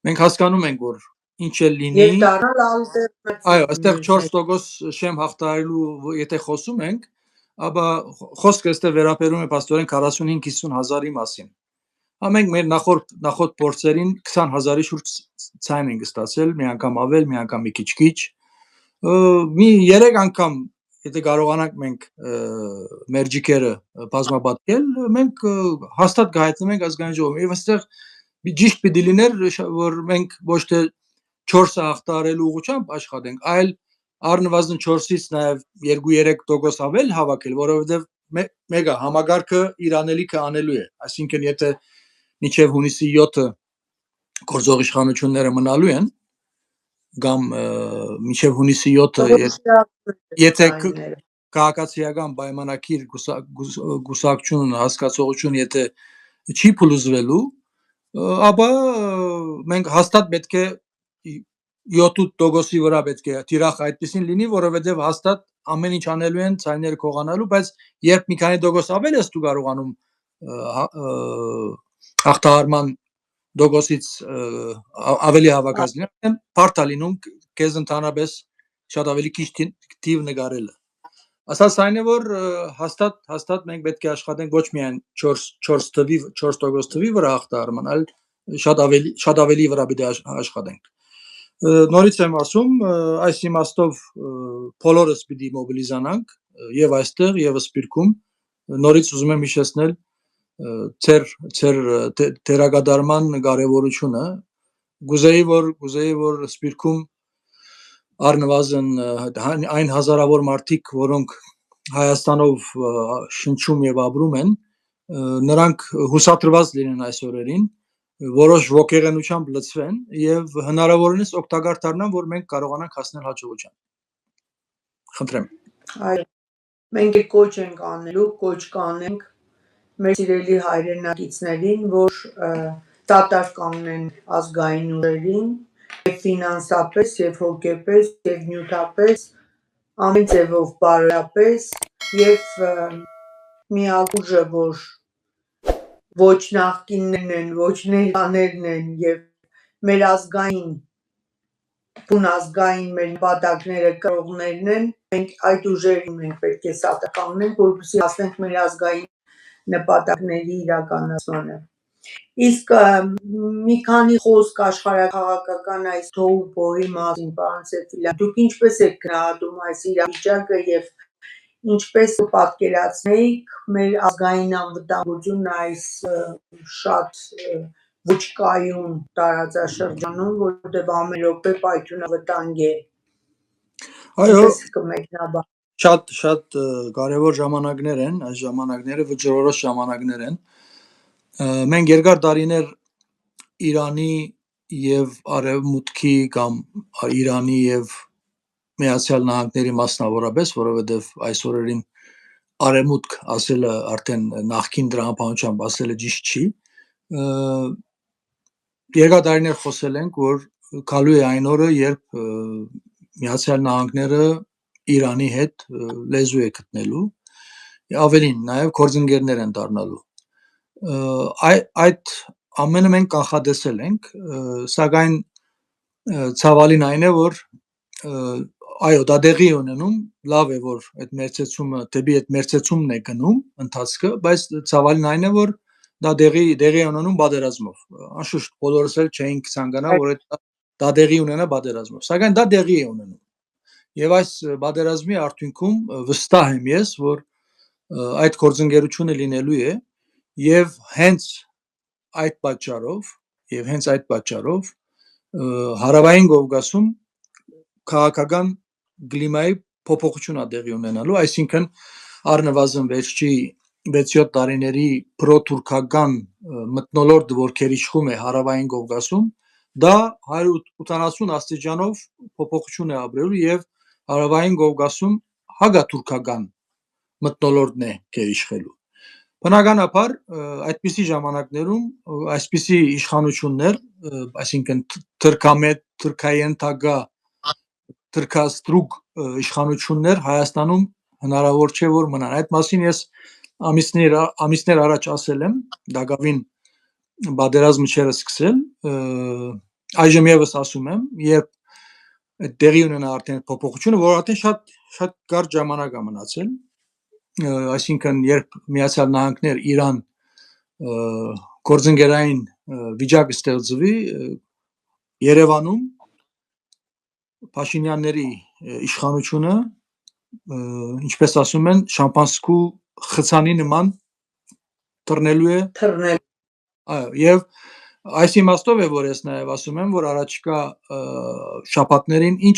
Մենք հասկանում ենք, որ ինչ էլ լինի, եւ դառնալ ալտերնատիվ։ այո, այստեղ 4% շեմ հաղթահարելու եթե խոսում ենք, ապա խոսքը այստեղ վերաբերում է փաստորեն 45-50 հազարի մասին։ Մենք մեր նախորդ փորձերին 20,000-ի շուրջ ցայն ենք ստացել, մի անգամ ավել, մի անգամ մի քիչ։ Մի 3 անգամ եթե կարողանանք մենք մեր ջիկերը բազմապատկել, մենք հաստատ կհայտնենք ազգային ժողովում։ Եվ այստեղ ճիշտ պիտի լիներ, որ մենք ոչ թե 4-ը հաղթահարելու ուղղությամբ աշխատենք, այլ առնվազն 4-ից նաև 2-3% ավել հավաքել, որովհետև մեկը համագարկը իր անելիքը անելու է, այսինքն եթե մինչև հունիսի 7-ը գործող իշխանությունները մնալու են, կամ մինչև հունիսի 7-ը եթե քաղաքացիական պայմանագիր գուսակցություն հասկացողություն եթե չի փլուզվելու, ապա մենք հաստատ պետք է 7% վրա պետք է թիրախ այդպեսին լինի, որովհետև հաստատ ամեն ինչ անելու են ցայները կողանալու, բայց երբ մի քանի տոկոս ավել ես դու կարողանում հաղթահարման դոգոսից ավելի հավաքած լինել, բարդ է լինում քեզ ընդհանրապես շատ ավելի քիչ թիվ նկարելը։ Ասած այն է, որ հաստատ մենք պետք է աշխատենք ոչ միայն 4% թվի վրա հաղթահարման, այլ շատ ավելի վրա պետք է աշխատենք։ Նորից եմ ասում, այս իմաստով բոլորս պիտի մոբիլիզանանք եւ այստեղ եւ Սփյուռքում, նորից ուզում եմ հիշեցնել ծեր դերակատարման կարևորությունը, գուզեի որ Սփյուռքում առնվազն այն հազարավոր մարդիկ, որոնք Հայաստանով շնչում եւ ապրում են, նրանք հուսադրված լինեն այս օրերին, որոշ ոգեղենությամբ լցվեն եւ հնարավորինս օգտակար դառնան, որ մենք կարողանանք հասնել հաջողության։ Խնդրեմ։ Այո, մենք կոչ ենք անելու, կոչ կանենք մեր սիրելի հայրենակիցներին, որ դատար կանգնեն ազգային ուժերին, եւ ֆինանսապես, եւ հոգեպես, եւ նյութապես, ամեն ձևով բարոյապես, եւ միակ ուժը, որ ոչ նախկիններն են, ոչ ներկաներն են, եւ մեր ազգային բուն ազգային մեր նպատակները կրողներն են, մենք այդ ուժերին մենք պետք է սատարկանենք, որպեսզի հասնենք մեր ազգային նպատակների իրականացմանը։ Իսկ մի քանի խոսք աշխարհաքաղաքական այս թոհու բոհի մասին, պարոն Սեֆիլյան, դուք ինչպես եք գնահատում այս իրավիճակը եւ ինչպես պատկերացնեիք մեր ազգային անվտանգությունը այս շատ վճկայուն տարածաշրջանում, որտեղ ամեն րոպե պայթյունավտանգ է։ Այո, կմեկնաբան։ շատ կարևոր ժամանակներ են, այս ժամանակները վճռորոշ ժամանակներ են։ Մենք երկար տարիներ Իրանի եւ Արևմուտքի կամ Իրանի եւ Միացյալ Նահանգների մասնավորապես, որովհետեւ այս օրերին Արևմուտք ասելը արդեն նախքին դրամապանությամբ ասելը ճիշտ չի, երկար տարիներ խոսել ենք, որ գալու է այն օրը, երբ Միացյալ Նահանգները Իրանի հետ լեզու է գտնելու, ավելին նաև գործընկերներ են դառնալու։ Այդ ամենը մենք կանխատեսել ենք, սակայն ցավալին այն է, որ այո, դա տեղի է ունենում, լավ է, որ այդ մերձեցումը դեպի այդ մերձեցումն է գնում ընթացքը, բայց ցավալին այն է, որ դա տեղի է ունենում պատերազմով։ Անշուշտ բոլորս էլ չէինք ցանկանա, որ դա տեղի ունենա պատերազմով, սակայն դա տեղի է ունենում։ Եվ այս պատերազմի արդյունքում վստահ եմ ես, որ այդ գործընկերությունը լինելու է եւ հենց այդ պատճառով Հարավային Կովկասում քաղաքական կլիմայի փոփոխություն է տեղի ունենալու, այսինքն առնվազն վերջի 6-7 տարիների պրոթուրքական մթնոլորտը, որ քերիշխում է Հարավային Կովկասում, դա 180 աստիճանով փոփոխություն է ապրելու եւ Հարավային Կովկասում հագաթուրքական մթնոլորտն է քերիշխելու։ Բնականաբար այդպիսի ժամանակներում այսպիսի իշխանություններ, այսինքն թրքաենթագա թրքաստրուկ իշխանություններ Հայաստանում հնարավոր չէ որ մնան։ Այդ մասին ես ամիսներ առաջ ասել եմ, դակավին բادرազմը չեր սկսել, այժմ եւս ասում եմ, երբ տեղի ունենա արդեն փոփոխությունը, որ արդեն շատ կարճ ժամանակ է մնացել, այսինքն երբ Միացյալ Նահանգներ Իրան գործընկերային վիճակ ստեղծվի, Երևանում Փաշինյանների իշխանությունը, ինչպես ասում են, շամպանսկու խցանի նման թռնելու է, եւ այս իմաստով է, որ ես նաեւ ասում եմ, որ առաջիկա շաբաթներին ինչ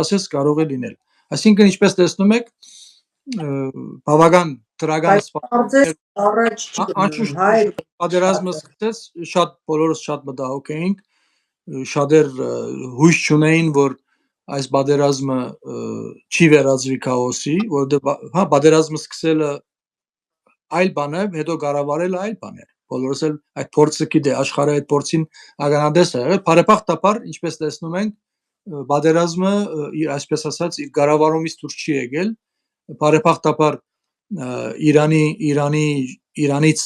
ասես կարող է լինել։ Այսինքն ինչպես տեսնում եք, բավական դրական պատերազմը սկսեց, բոլորս շատ մտահոգ էինք, շատեր հույս չունեին, որ այս պատերազմը չի վերածվի քաոսի, որովհետեւ պատերազմը սկսելը այլ բան է, հետո կառավարելը այլ բան է։ Բոլորս էլ այդ փորձը գիտե, աշխարհը այդ փորձին ականատես է եղել, բարեբախտաբար, ինչպես տեսնում ենք, պատերազմը այսպես ասած իր կառավարումից դուրս չի եկել, բարեբախտաբար Իրանից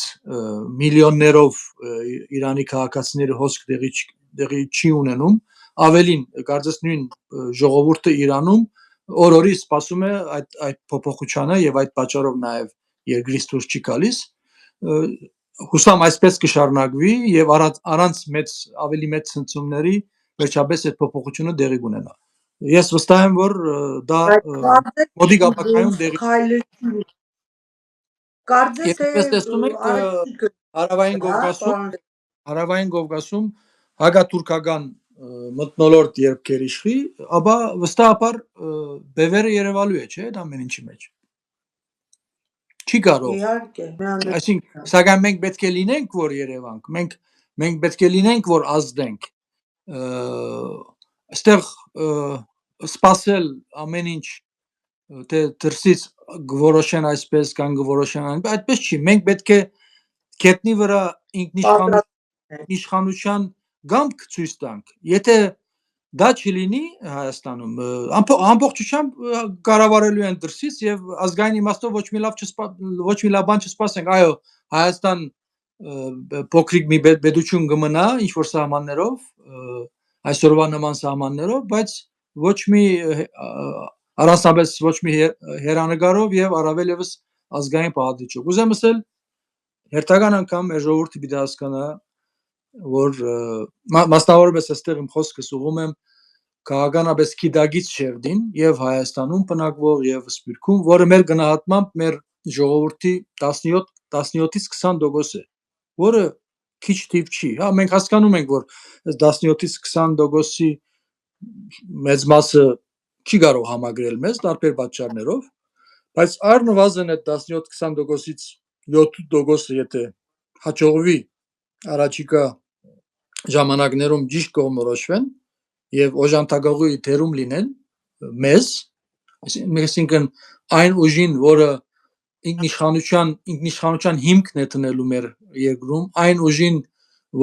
միլիոններով Իրանի քաղաքացիների հոսք տեղի չի ունենում, ավելին կարծես նույն ժողովուրդը Իրանում օր-օրի սպասում է այդ փոփոխությանը եւ այդ պատճառով նաեւ երկրից դուրս չի գալիս, հուսամ այսպես կշարունակվի եւ առանց ավելի մեծ ցնցումների վերջապես այդ փոփոխությունը տեղի կունենա։ Ես վստահ եմ, որ դա մոդիկ ապագայում տեղի Կարծես տեսնում եք Հարավային Կովկասում հագաթուրքական մթնոլորտ երբ քերիշխի, ապա վստահաբար բևերը երևալու է, չէ՞, այդ ամեն ինչի մեջ։ Չի կարող։ Իհարկե, այսինքն, սակայն մենք պետք է լինենք, որ Երևանք, մենք պետք է լինենք, որ ազդենք։ Այստեղ սпасել ամեն ինչ թե դրսից գորոշեն այսպես կամ գորոշեն այնպես, այդպես չի։ Մենք պետք է գետնի վրա ինքնիշխանության գամք ցույց տանք։ Եթե դա չլինի Հայաստանում, ամբողջությամբ կառավարելու են դրսից եւ ազգային իմաստով ոչ մի լավ բան չսպասենք։ Այո, Հայաստան փոքրիկ մի պետություն կմնա ինչ որ սահմաններով, այսօրվա նման սահմաններով, բայց ոչ մի առանձնապես ոչ մի հերանեկարով եւ առավել եւս ազգային պահանջով։ Ուզեմ ասել, հերթական անգամ մեր ժողովուրդը պիտի հասկանա, որ մասնավորապես այստեղ իմ խոսքս ուղղում եմ քաղաքականապես գիտագից շերտին եւ Հայաստանում բնակվող եւ Սփյուռքում, որը մեր գնահատմամբ մեր ժողովրդի 17-ից 20% է, որը քիչ թիվ չի։ Հա, մենք հասկանում ենք, որ 17-ից 20%-ի մեծ մասը չի կարող համագրել մեզ տարբեր պատճառներով, բայց առնվազն այդ 17-20%-ից 7% եթե հաջողվի առաջիկա ժամանակներում ճիշտ կողմնորոշվեն եւ օժանդակողի թերում լինեն մեզ, այսինքն այն ուժին, որը ինքնիշխանության հիմքն է տնելու մեր երկրում, այն ուժին,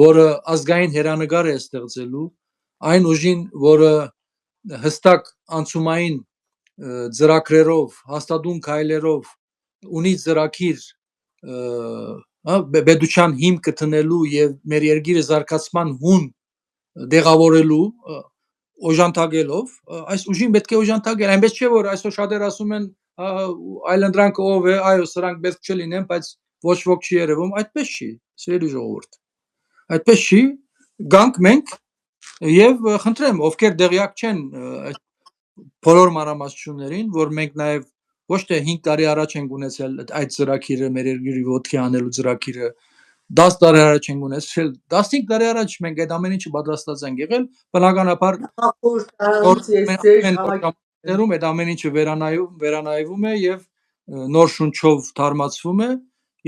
որը ազգային հերանեկար է ստեղծելու, այն ուժին, որը հստակ անցումային ծրագրերով, հաստատուն քայլերով ունի ծրագիր պետության հիմքը տնելու եւ մեր երկիրը զարգացման հուն դեղավորելու օժանդակելով, այս ուժին պետք է օժանդակել, այնպես չէ որ այսօր շատեր ասում են այլընտրանքը ով է, այո, սրանք պետք չլինեն, բայց ոչ ոք չի երևում, այդպես չի, սիրելի ժողովուրդ, այդպես չի, գանք մենք եւ խնդրեմ, ովքեր դեղյակ չեն բոլոր մանրամասնություններին, որ մենք նաեւ ոչ թե 5 տարի առաջ ենք ունեցել այդ ծրագիրը, մեր երկրի ոտքի անելու ծրագիրը, 10 տարի առաջ ենք ունեցել, 15 տարի առաջ մենք այդ ամեն ինչը պատրաստած ենք եղել, բնականաբար նախորդ տարանից ես ձեր ժամանակներում այդ ամեն ինչը վերանայվում է եւ նոր շունչով թարմացվում է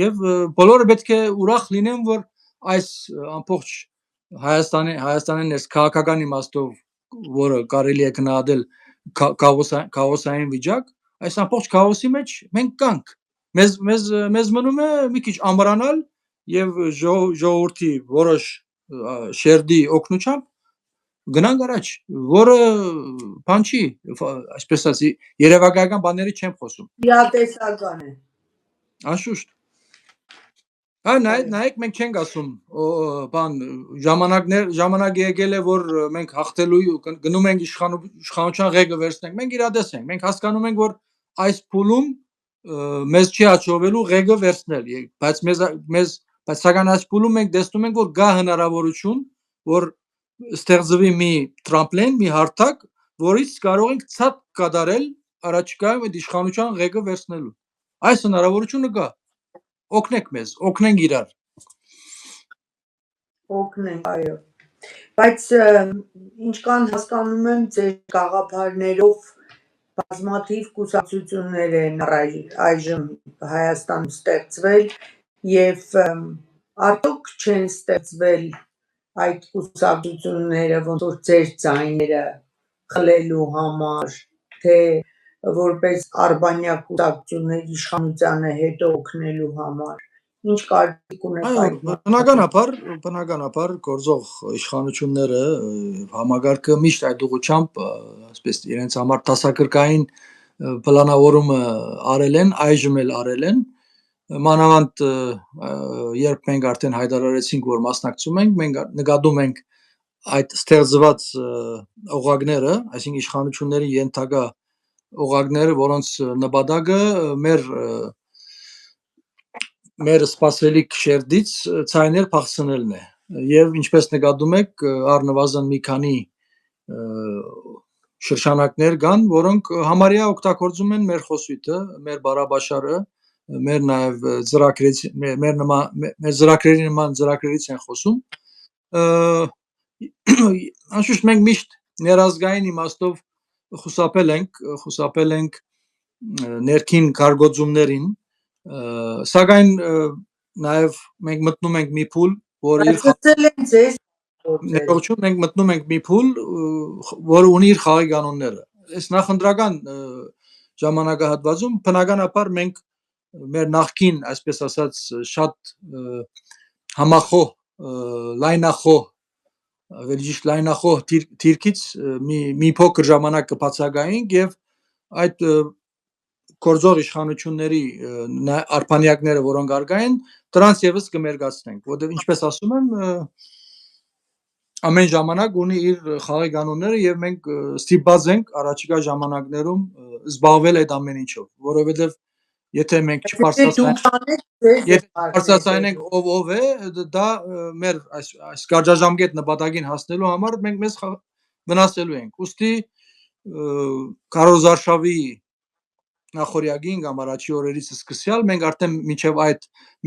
եւ բոլորը պետք է ուրախ լինեն, որ այս ամբողջ Հայաստանի ներս քաղաքական իմաստով, որը կարելի է գնահատել քաոսային վիճակ, այս ամբողջ քաոսի մեջ մենք կանք, մեզ մնում է մի քիչ ամրանալ եւ ժողովրդի որոշ շերդի օգնությամբ գնանք առաջ, որը բան չի, այսպես ասի, երևակայական բաների չեմ խոսում։ իրատեսական է։ Անշուշտ։ Նայեք, մենք չենք ասում, բան, ժամանակ եկել է, որ մենք հաղթելու գնում ենք իշխանության ղեկը վերցնենք, մենք իրադես ենք, մենք հասկանում ենք, որ այս փուլում մեզ չի հաջողվելու ղեկը վերցնել, բայց սակայն այս փուլում մենք տեսնում ենք, որ գա հնարավորություն, որ ստեղծվի մի տրամպլին, մի հարթակ, որից կարող ենք ցած կատարել առաջիկայում այդ իշխանության ղեկը վերցնելու։ Այս հնարավորությունը կա։ Օգնեք մեզ, օգնենք իրար։ Օգնենք, այո։ Բայց ինչքան հասկանում եմ, ձեր գաղափարներով բազմաթիվ կուսակցություններ են այժմ Հայաստանում ստեղծվել եւ արդյոք չեն ստեղծվել այդ կուսակցությունները ոնց որ ձեր ձայները խլելու համար, թե որպես արբանյակ կուսակցություններ իշխանությանը հետո օգնելու համար, ինչ կարծիք ունեք այդ բնականաբար գործող իշխանությունները համագարկը միշտ այդ ուղղությամբ, ասես իրենց համար տասակրկային պլանավորումը արել են, այժմ էլ արել են, մանավանդ երբ մենք արդեն հայտարարեցինք, որ մասնակցում ենք, մենք նկատում ենք այդ ստեղծված օղակները, այսինքն իշխանությունների ենթակա օղակները, որոնց նպատակը մեր սպասելիք շերտից ցայներ փախցնելն է։ Եվ ինչպես նկատում եք, առնվազն մի քանի շրջանակներ կան, որոնք համարյա օգտագործում են մեր խոսույթը, մեր բառաբաշարը, մեր նաև ծրագրերի նման ծրագրերից են խոսում։ Անշուշտ մենք միշտ ներազգային իմաստով խուսափել ենք ներքին կարգոծումներին, սակայն նաև մենք մտնում ենք մի փուլ, որը մենք մտնում ենք մի փուլ, որը ունի իր խաղի կանոնները։ Այս նախընտրական ժամանակահատվածում բնականաբար մենք մեր նախկին, այսպես ասած, շատ համախոհ, լայնախոհ դիրքից մի փոքր ժամանակ կբացակայենք եւ այդ գործող իշխանությունների արբանյակները, որոնք արգային, դրանց եւս կմերկացնենք, որովհետեւ ինչպես ասում եմ, ամեն ժամանակ ունի իր խաղի կանոնները եւ մենք ստիպված ենք առաջիկա ժամանակներում զբաղվել այդ ամեն ինչով, որովհետեւ եթե մենք չբարձրացնենք ով է, դա մեր այս կարճաժամկետ նպատակին հասնելու համար մենք մեզ վնասելու ենք։ Ուստի քարոզարշավի նախորյակին կամ առաջի օրերից սկսյալ մենք արդեն մինչև այդ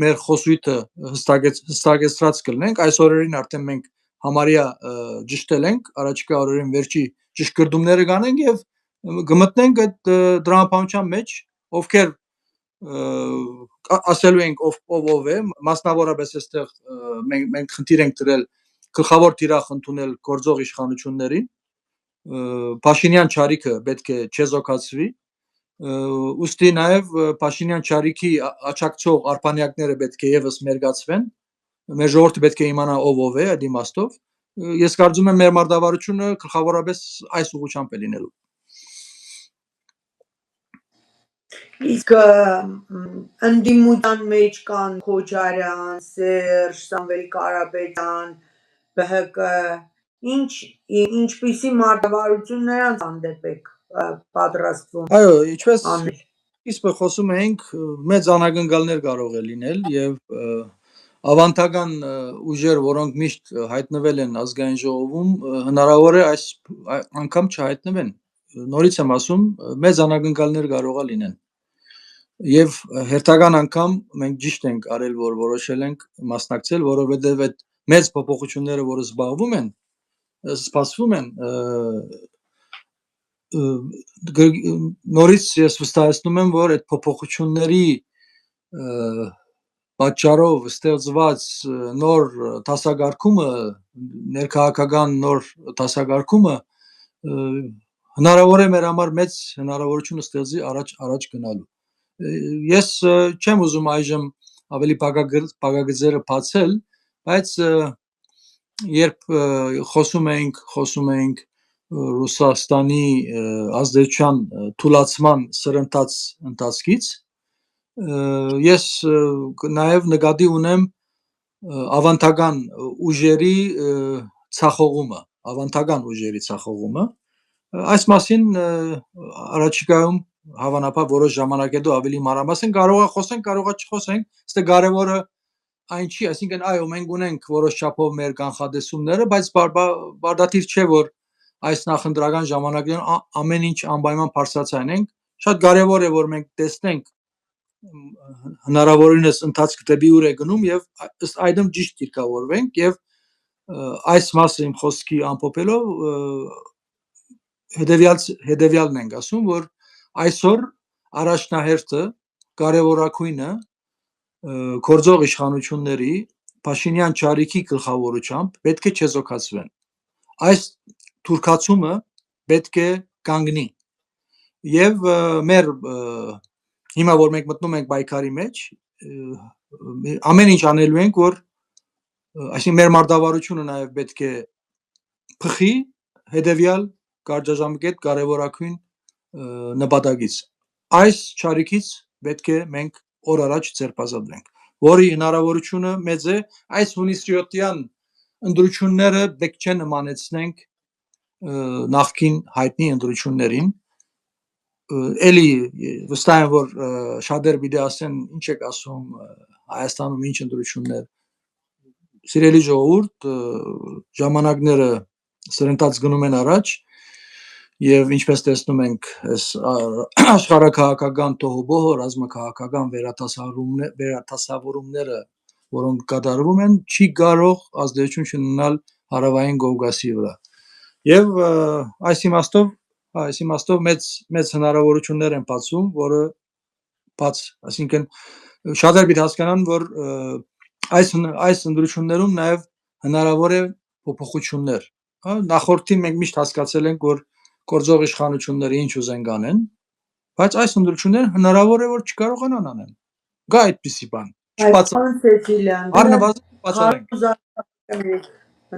մեր խոսույթը հստակեցրած կլինենք, այս օրերին արդեն մենք համարյա ճշտել ենք, առաջիկա օրերին վերջի ճշգրտումները կանենք եւ կմտնենք այդ դրամապանության մեջ, ովքեր ասելու ենք ով է, մասնավորապես այստեղ մենք խնդիր ենք դրել գլխավոր թիրախ ընդունել գործող իշխանություններին, Փաշինյան չարիքը պետք է չեզոքացվի, ուստի նաև Փաշինյան չարիքի աջակցող արբանյակները պետք է եւս մերկացվեն, մեր ժողովուրդը պետք է իմանա ով է այդ իմաստով, ես կարծում եմ մեր մարտավարությունը գլխավորապես այս ուղղությամբ է լինելու։ Իսկ ընդդիմության մեջ կան Քոչարյան, Սերժ, Սամվել Կարապետյան, ԲՀԿ, ինչպիսի մարտավարություն նրանց հանդեպ եք պատրաստվում։ Այո, ինչպես իսկ խոսում ենք, մեծ անակնկալներ կարող է լինել եւ ավանդական ուժեր, որոնք միշտ հայտնվել են ազգային ժողովում, հնարավոր է այս անգամ չհայտնվեն։ Նորից եմ ասում, մեծ անակնկալներ կարող է լինեն։ Եվ հերթական անգամ մենք ճիշտ ենք արել, որ որոշել ենք մասնակցել, որովհետև այդ մեծ փոփոխությունները, որը սպասվում են, նորից ես վստահեցնում եմ, որ այդ փոփոխությունների պատճառով ստեղծված նոր դասակարգումը, ներքաղաքական նոր դասակարգումը հնարավոր է մեր համար մեծ հնարավորություն ստեղծի առաջ գնալու։ Ես չեմ ուզում այժմ ավելի բաղագծերը բացել, բայց երբ խոսում էինք Ռուսաստանի ազդեցության թուլացման սրընթաց ընթացքից, ես նաև նկատի ունեմ ավանդական ուժերի ցախողումը, այս մասին առաջիկայում հավանաբար որոշ ժամանակ հետո ավելի մանրամասն կարող է խոսենք, կարող է չխոսենք, ստե կարևորը այն չի, այսինքն այո, մենք ունենք որոշ չափով մեր կանխատեսումները, բայց բարդաթիր չէ, որ այս նախընտրական ժամանակներում ամեն ինչ անպայման բարձրացնենք, շատ կարևոր է, որ մենք տեսնենք հնարավորինս ընթացքը դեպի ուր է գնում եւ ըստ այդմ ճիշտ դիրքավորվենք եւ այս մասը իմ խոսքի ամփոփելով հետեւյալն ենք ասում, որ այսօր առաջնահերթը կարևորագույնը գործող իշխանությունների Փաշինյան ճարիքի գլխավորությամբ պետք է չեզոքացվեն։ Այս թուրքացումը պետք է կանգնի եւ մեր հիմա որ մենք մտնում ենք պայքարի մեջ, ամեն ինչ անելու ենք, որ այսինքն մեր մարտավարությունը նաև պետք է փխի հետևյալ կարճաժամկետ կարևորագույն նպատակից։ Այս ճարիքից պետք է մենք օր առաջ ձերբազատվենք, որի հնարավորությունը մեծ է, այս հունիսի 7-յան ընտրությունները պետք չէ նմանեցնենք նախկին հայտնի ընտրություններին, էլի վստահ եմ, որ շատեր պիտի ասեն, ինչ եք ասում Հայաստանում ինչ ընտրություններ, սիրելի ժողովուրդ, ժամանակները սրընթաց գնում են առաջ եւ ինչպես տեսնում ենք աշխարհաքաղաքական տոհուբոհը, ռազմաքաղաքական վերարտասավորումները, որոնք կատարվում են, չի կարող ազդեցություն չունենալ հարավային Կովկասի վրա։ Եվ այս իմաստով մեծ հնարավորություններ են բացում, որը այսինքն շատեր պիտի հասկանան, որ այս ընտրություններում նաև հնարավոր է փոփոխություններ։ Նախորդին մենք միշտ հասկացել ենք, որ գործող իշխանությունները ինչ ուզեն անեն, բայց այս ընտրությունները հնարավոր է, որ չկարողանան անեն։ Գա այդպիսի բան։ Առնվազն բացառենք։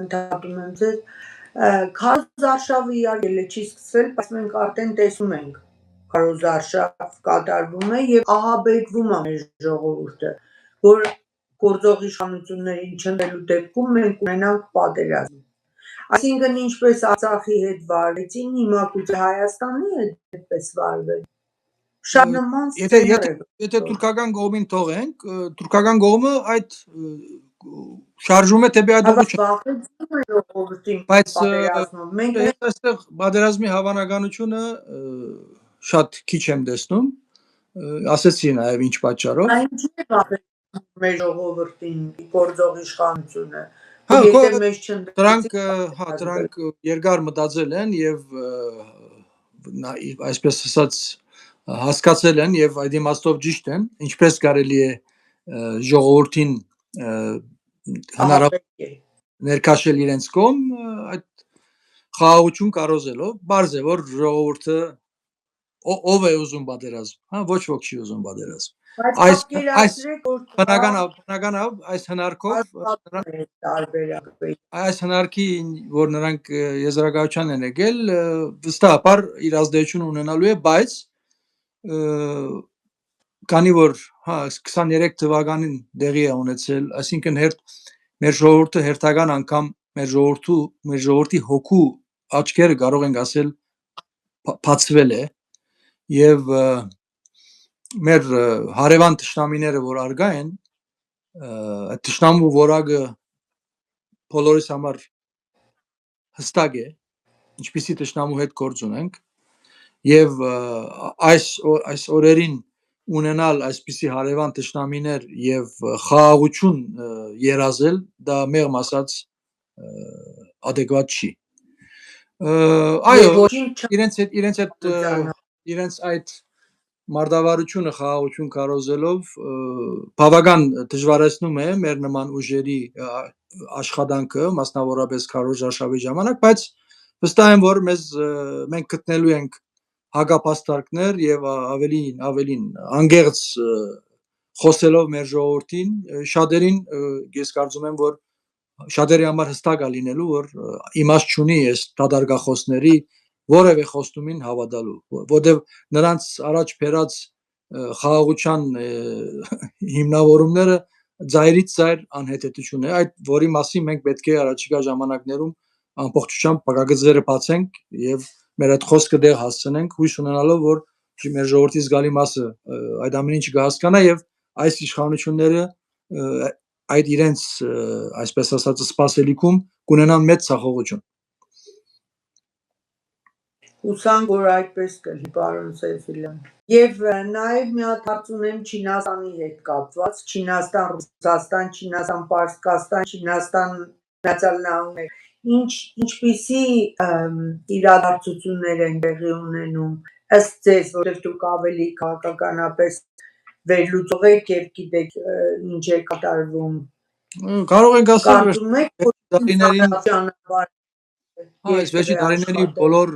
Ընդհատում եմ ձեզ, քարոզարշավը իհարկե չի սկսվել, բայց մենք արդեն տեսնում ենք քարոզարշավ կատարվում է եւ ահաբեկվում է մեր ժողովուրդը, որ գործող իշխանություններին չընդելու դեպքում մենք ունենանք պատերազմ։ Այսինքն ինչպես Արցախի հետ վարվեցին, հիմա գուցե Հայաստանի հետ այդպես վարվել։ Շատ նման Եթե թուրքական կողմին թողենք, թուրքական կողմը այդ շարժում է դեպի այդ ուղղություն, բայց այստեղ պատերազմի հավանականությունը շատ քիչ եմ տեսնում, ասեցի նաև ինչ պատճառով։ Այն չի վախեցնում մեր ժողովրդին գործող իշխանությունը։ Դրանք երկար մտածել են եւ այսպես ասած հասկացել են եւ այդ իմաստով ճիշտ են, ինչպես կարելի է ժողովրդին հնարավոր ներկայացնել իրենց կողմ այդ խաղաղություն կարոզելով, բարձ է որ ժողովուրդը ով է ուզում պատերազմ, ոչ ոք չի ուզում պատերազմ։ Բնականաբար այս հնարքի, որ նրանք եզրակացության են եկել, վստահաբար իր ազդեցություն ունենալու է, բայց քանի որ 23 թվականին դեղի է ունեցել, այսինքն մեր ժողովուրդը հերթական անգամ մեր ժողովրդի հոգու աչքերը կարող ենք ասել բացվել է եւ մեր հարևան թշնամիները, որ արգա են, այդ թշնամու որակը բոլորիս համար հստակ է, ինչպիսի թշնամու հետ գործ ունենք եւ այս օրերին ունենալ այսպիսի հարևան թշնամիներ եւ խաղաղություն երազել, դա մեղմ ասած adekvat չի։ Այո, իրենց այդ մարտավարությունը խաղաղություն կարոզելով բավական դժվարացնում է մեր նման ուժերի աշխատանքը, մասնավորապես քարոզ արշավի ժամանակ, բայց վստահ եմ, որ մենք գտնելու ենք հագապաստարկներ եւ ավելին անգերց խոսելով մեր ժողովրդին, շատերին ես կարծում եմ, որ շատերի համար հստակ է լինելու, որ իմաստ չունի այս դատարկախոսների որևէ խոստումին հավատալու, որտեղ նրանց առաջ բերած խաղաղության հիմնավորումները ծայրից ծայր անհետեթություն է, այդ որի մասին մենք պետք է առաջիկա ժամանակներում ամբողջությամբ բաղագծերը բացենք եւ մեր այդ խոսքը դեղ հասցնենք, հույս ունենալով, որ մեր ժողովրդի զգալի մասը այդ ամեն ինչը կհասկանա եւ այս իշխանությունները այդ իրենց այսպես ասած սպասելիքում կունենան մեծ ցախողություն։ Հուսանք, որ այդպես կլինի, պարոն Սեֆիլյան։ Եվ նաև մի հատ հարց ունեմ Չինաստանի հետ կապված, Չինաստան, Ռուսաստան, Չինաստան, Պարսկաստան, Չինաստան, Միացյալ Նահանգներ, ինչպիսի իրադարձություններ են տեղի ունենում, ըստ ձեզ, որտեղ դուք ավելի քաղաքականապես վերլուծող եք եւ գիտեք ինչ է կատարվում։ Կարող ենք ասել, այս վերջին տարիների բոլոր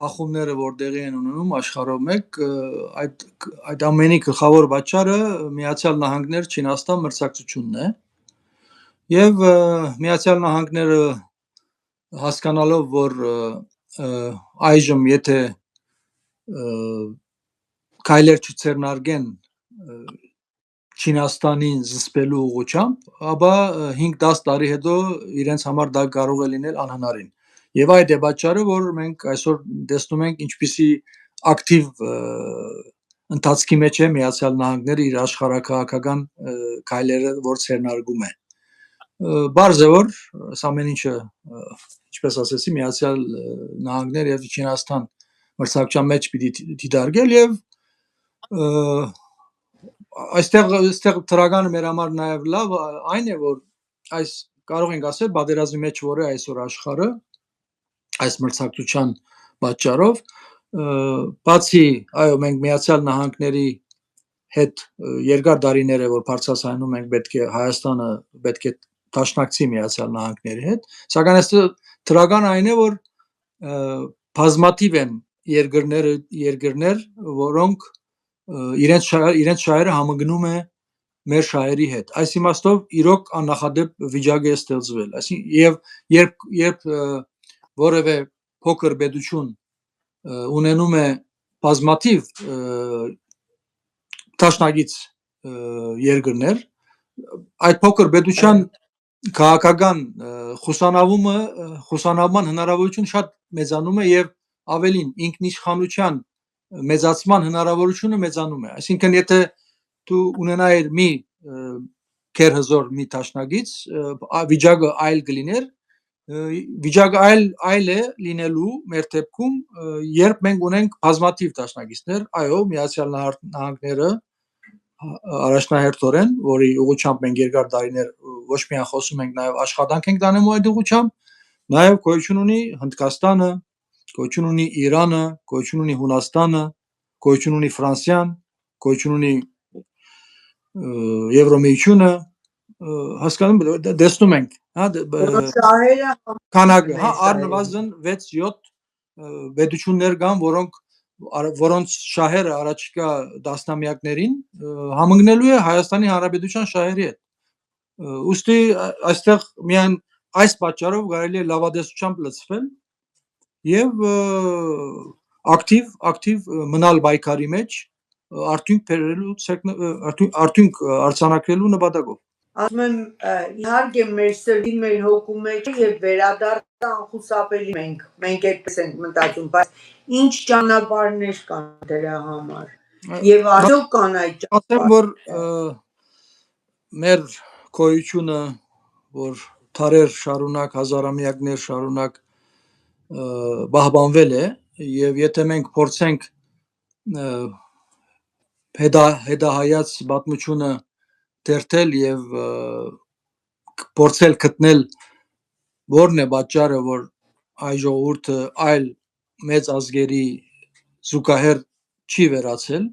ախումները, որ տեղի են ունենում աշխարհով մեկ, այդ ամենի գլխավոր պատճառը Միացյալ Նահանգներ Չինաստան մրցակցությունն է եւ Միացյալ Նահանգները հասկանալով, որ այժմ եթե քայլեր չցերնարգեն Չինաստանին զսպելու ուղղությամբ, ապա 5-10 տարի հետո իրենց համար դա կարող է լինել անհնարին։ Եվ այդ է պատճառը, որ մենք այսօր տեսնում ենք ինչպիսի ակտիվ ընթացքի մեջ է Միացյալ Նահանգները իր աշխարհաքաղաքական քայլերը, որ ցերնարգում է։ Բարձ է, որ ամեն ինչը, ինչպես ասեցի, Միացյալ Նահանգներ եւ Չինաստան մրցակցության մեջ պիտի դիտարկել եւ այստեղ թրագանը մեր համար նաեւ լավ այն է, որ այս կարող ենք ասել պատերազմի մեջ որ է այսօր աշխարհը այս մրցակցության պատճառով, բացի այո մենք Միացյալ Նահանգների հետ երկար տարիներ է որ բարձրացնում ենք պետք է Հայաստանը պետք է դաշնակցի Միացյալ Նահանգների հետ, սակայն այստեղ թրագան այն է որ բազմաթիվ են երկրներ, որոնք իրենց շահերը համընկնում է մեր շահերի հետ։ Այս իմաստով իրոք աննախադեպ վիճակ է ստեղծվել։ Այսինքն երբ որևէ փոքր պետություն ունենում է բազմաթիվ դաշնակից երկրներ, այդ փոքր պետության քաղաքական խուսանավման հնարավորությունը շատ մեծանում է եւ ավելին ինքնիշխանության մեծացման հնարավորությունը մեծանում է։ Այսինքն եթե դու ունենայիր մի քերհզոր մի դաշնակից, վիճակը այլ կլիներ, վիճակը այլ է լինելու մեր դեպքում, երբ մենք ունենք բազմաթիվ դաշնակիցներ, այո, Միացյալ Նահանգները առաջնահերթորեն, որի ուղղությամբ մենք երկար տարիներ ոչ միայն խոսում ենք, նաև աշխատանք ենք տանում այդ ուղղությամբ, նաև գոյություն ունի Հնդկաստանը, գոյություն ունի Իրանը, գոյություն ունի Հունաստանը, գոյություն ունի Ֆրանսիան, գոյություն ունի Եվրոմիությունը, հասկանում տեսնում ենք, քանակը, առնվազն 6-7 պետություններ կան, որոնց շահերը առաջիկա տասնամյակներին համընկնելու է Հայաստանի Հանրապետության շահերի հետ։ Ուստի այստեղ միայն այս պատճառով կարելի է լավադեսությամբ լցվել եւ ակտիվ մնալ պայքարի մեջ արդյունք արձանագրելու նպատակով։ Ասում եմ, իհարկե մեր սրտի, մեր հոգու մեջ եւ վերադարձը անխուսափելի մենք այդպես ենք մտածում, բայց ինչ ճանապարհներ կան դրա համար եւ արդյոք կան այդ ճանապարհները, որ մեր գոյությունը, որ դարեր շարունակ, հազարամյակներ շարունակ պահպանվել է եւ եթե մենք փորձենք հետահայաց պատմությունը դերթել եւ փորձել գտնել որն է պատճառը, որ այ ժողովուրդը այլ մեծ ազգերի զուգահեռ չի վերացել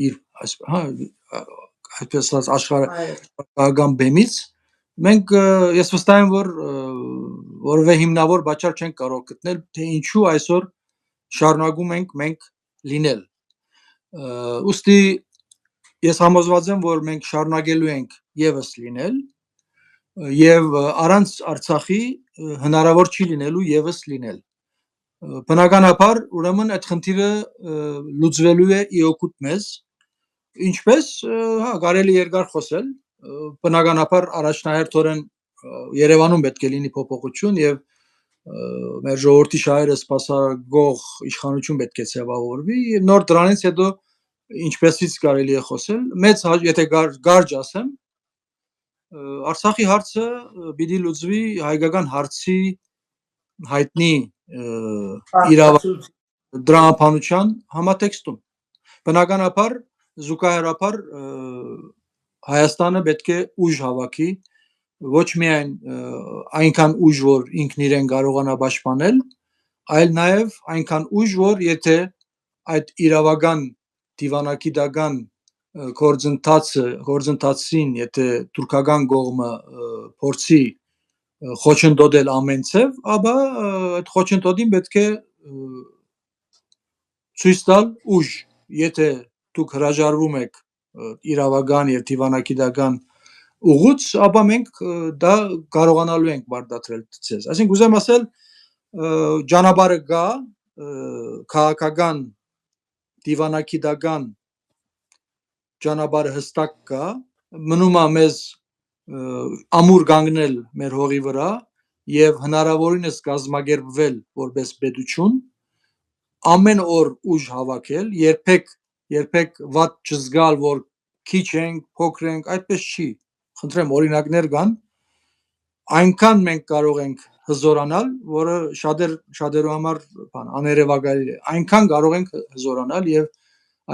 իր այսպես ասած աշխարհական բեմից, մենք ես վստահ եմ, որ որևէ հիմնավոր պատճառ չենք կարող գտնել, թե ինչու այսօր շարունակում ենք մենք լինել։ Ուստի ես համոզված եմ, որ մենք շարունակելու ենք եւս լինել եւ առանց Արցախի հնարավոր չի լինելու եւս լինել։ Բնականաբար, ուրեմն այդ խնդիրը լուծվելու է իօգուտ մեզ, ինչպես կարելի երկար խոսել, բնականաբար առաջնահերթորեն Երևանում պետք է լինի փոփոխություն եւ մեր ժողովրդի շահերը սպասարկող իշխանություն պետք է ձևավորվի եւ նոր դրանից հետո ինչպեսից կարելի է խոսել, մեծ եթե գարջ ասեմ, Արցախի հարցը պիտի լուծվի հայկական հարցի հայտնի դրամապանության համատեքստում։ Բնականաբար զուգահեռաբար Հայաստանը պետք է ուժ հավաքի, ոչ միայն այնքան ուժ, որ ինքն իրեն կարողանա պաշտպանել, այլ նաև այնքան ուժ, որ եթե այդ իրավական դիվանագիտական գործընթացին, եթե թուրքական կողմը փորձի խոչընդոտել ամենցև, ապա այդ խոչընդոտին պետք է ցույց տալ ուժ, եթե դուք հրաժարվում եք իրավական եւ դիվանագիտական ուղուց, ապա մենք դա կարողանալու ենք բարդացնել ցեզ։ Այսինքն ուզեմ ասել, ճանապարհը կա, քաղաքական դիվանագիտական ճանապարհը հստակ կա, մնում է մեզ ամուր կանգնել մեր հողի վրա եւ հնարավորինս կազմակերպվել որպես պետություն, ամեն օր ուժ հավաքել, երբեք վատ չզգալ, որ քիչ ենք, փոքր ենք, այդպես չի։ Խնդրեմ, օրինակներ կան, այնքան մենք կարող ենք հզորանալ, որը շատերու համար աներևակայել է, այնքան կարող ենք հզորանալ եւ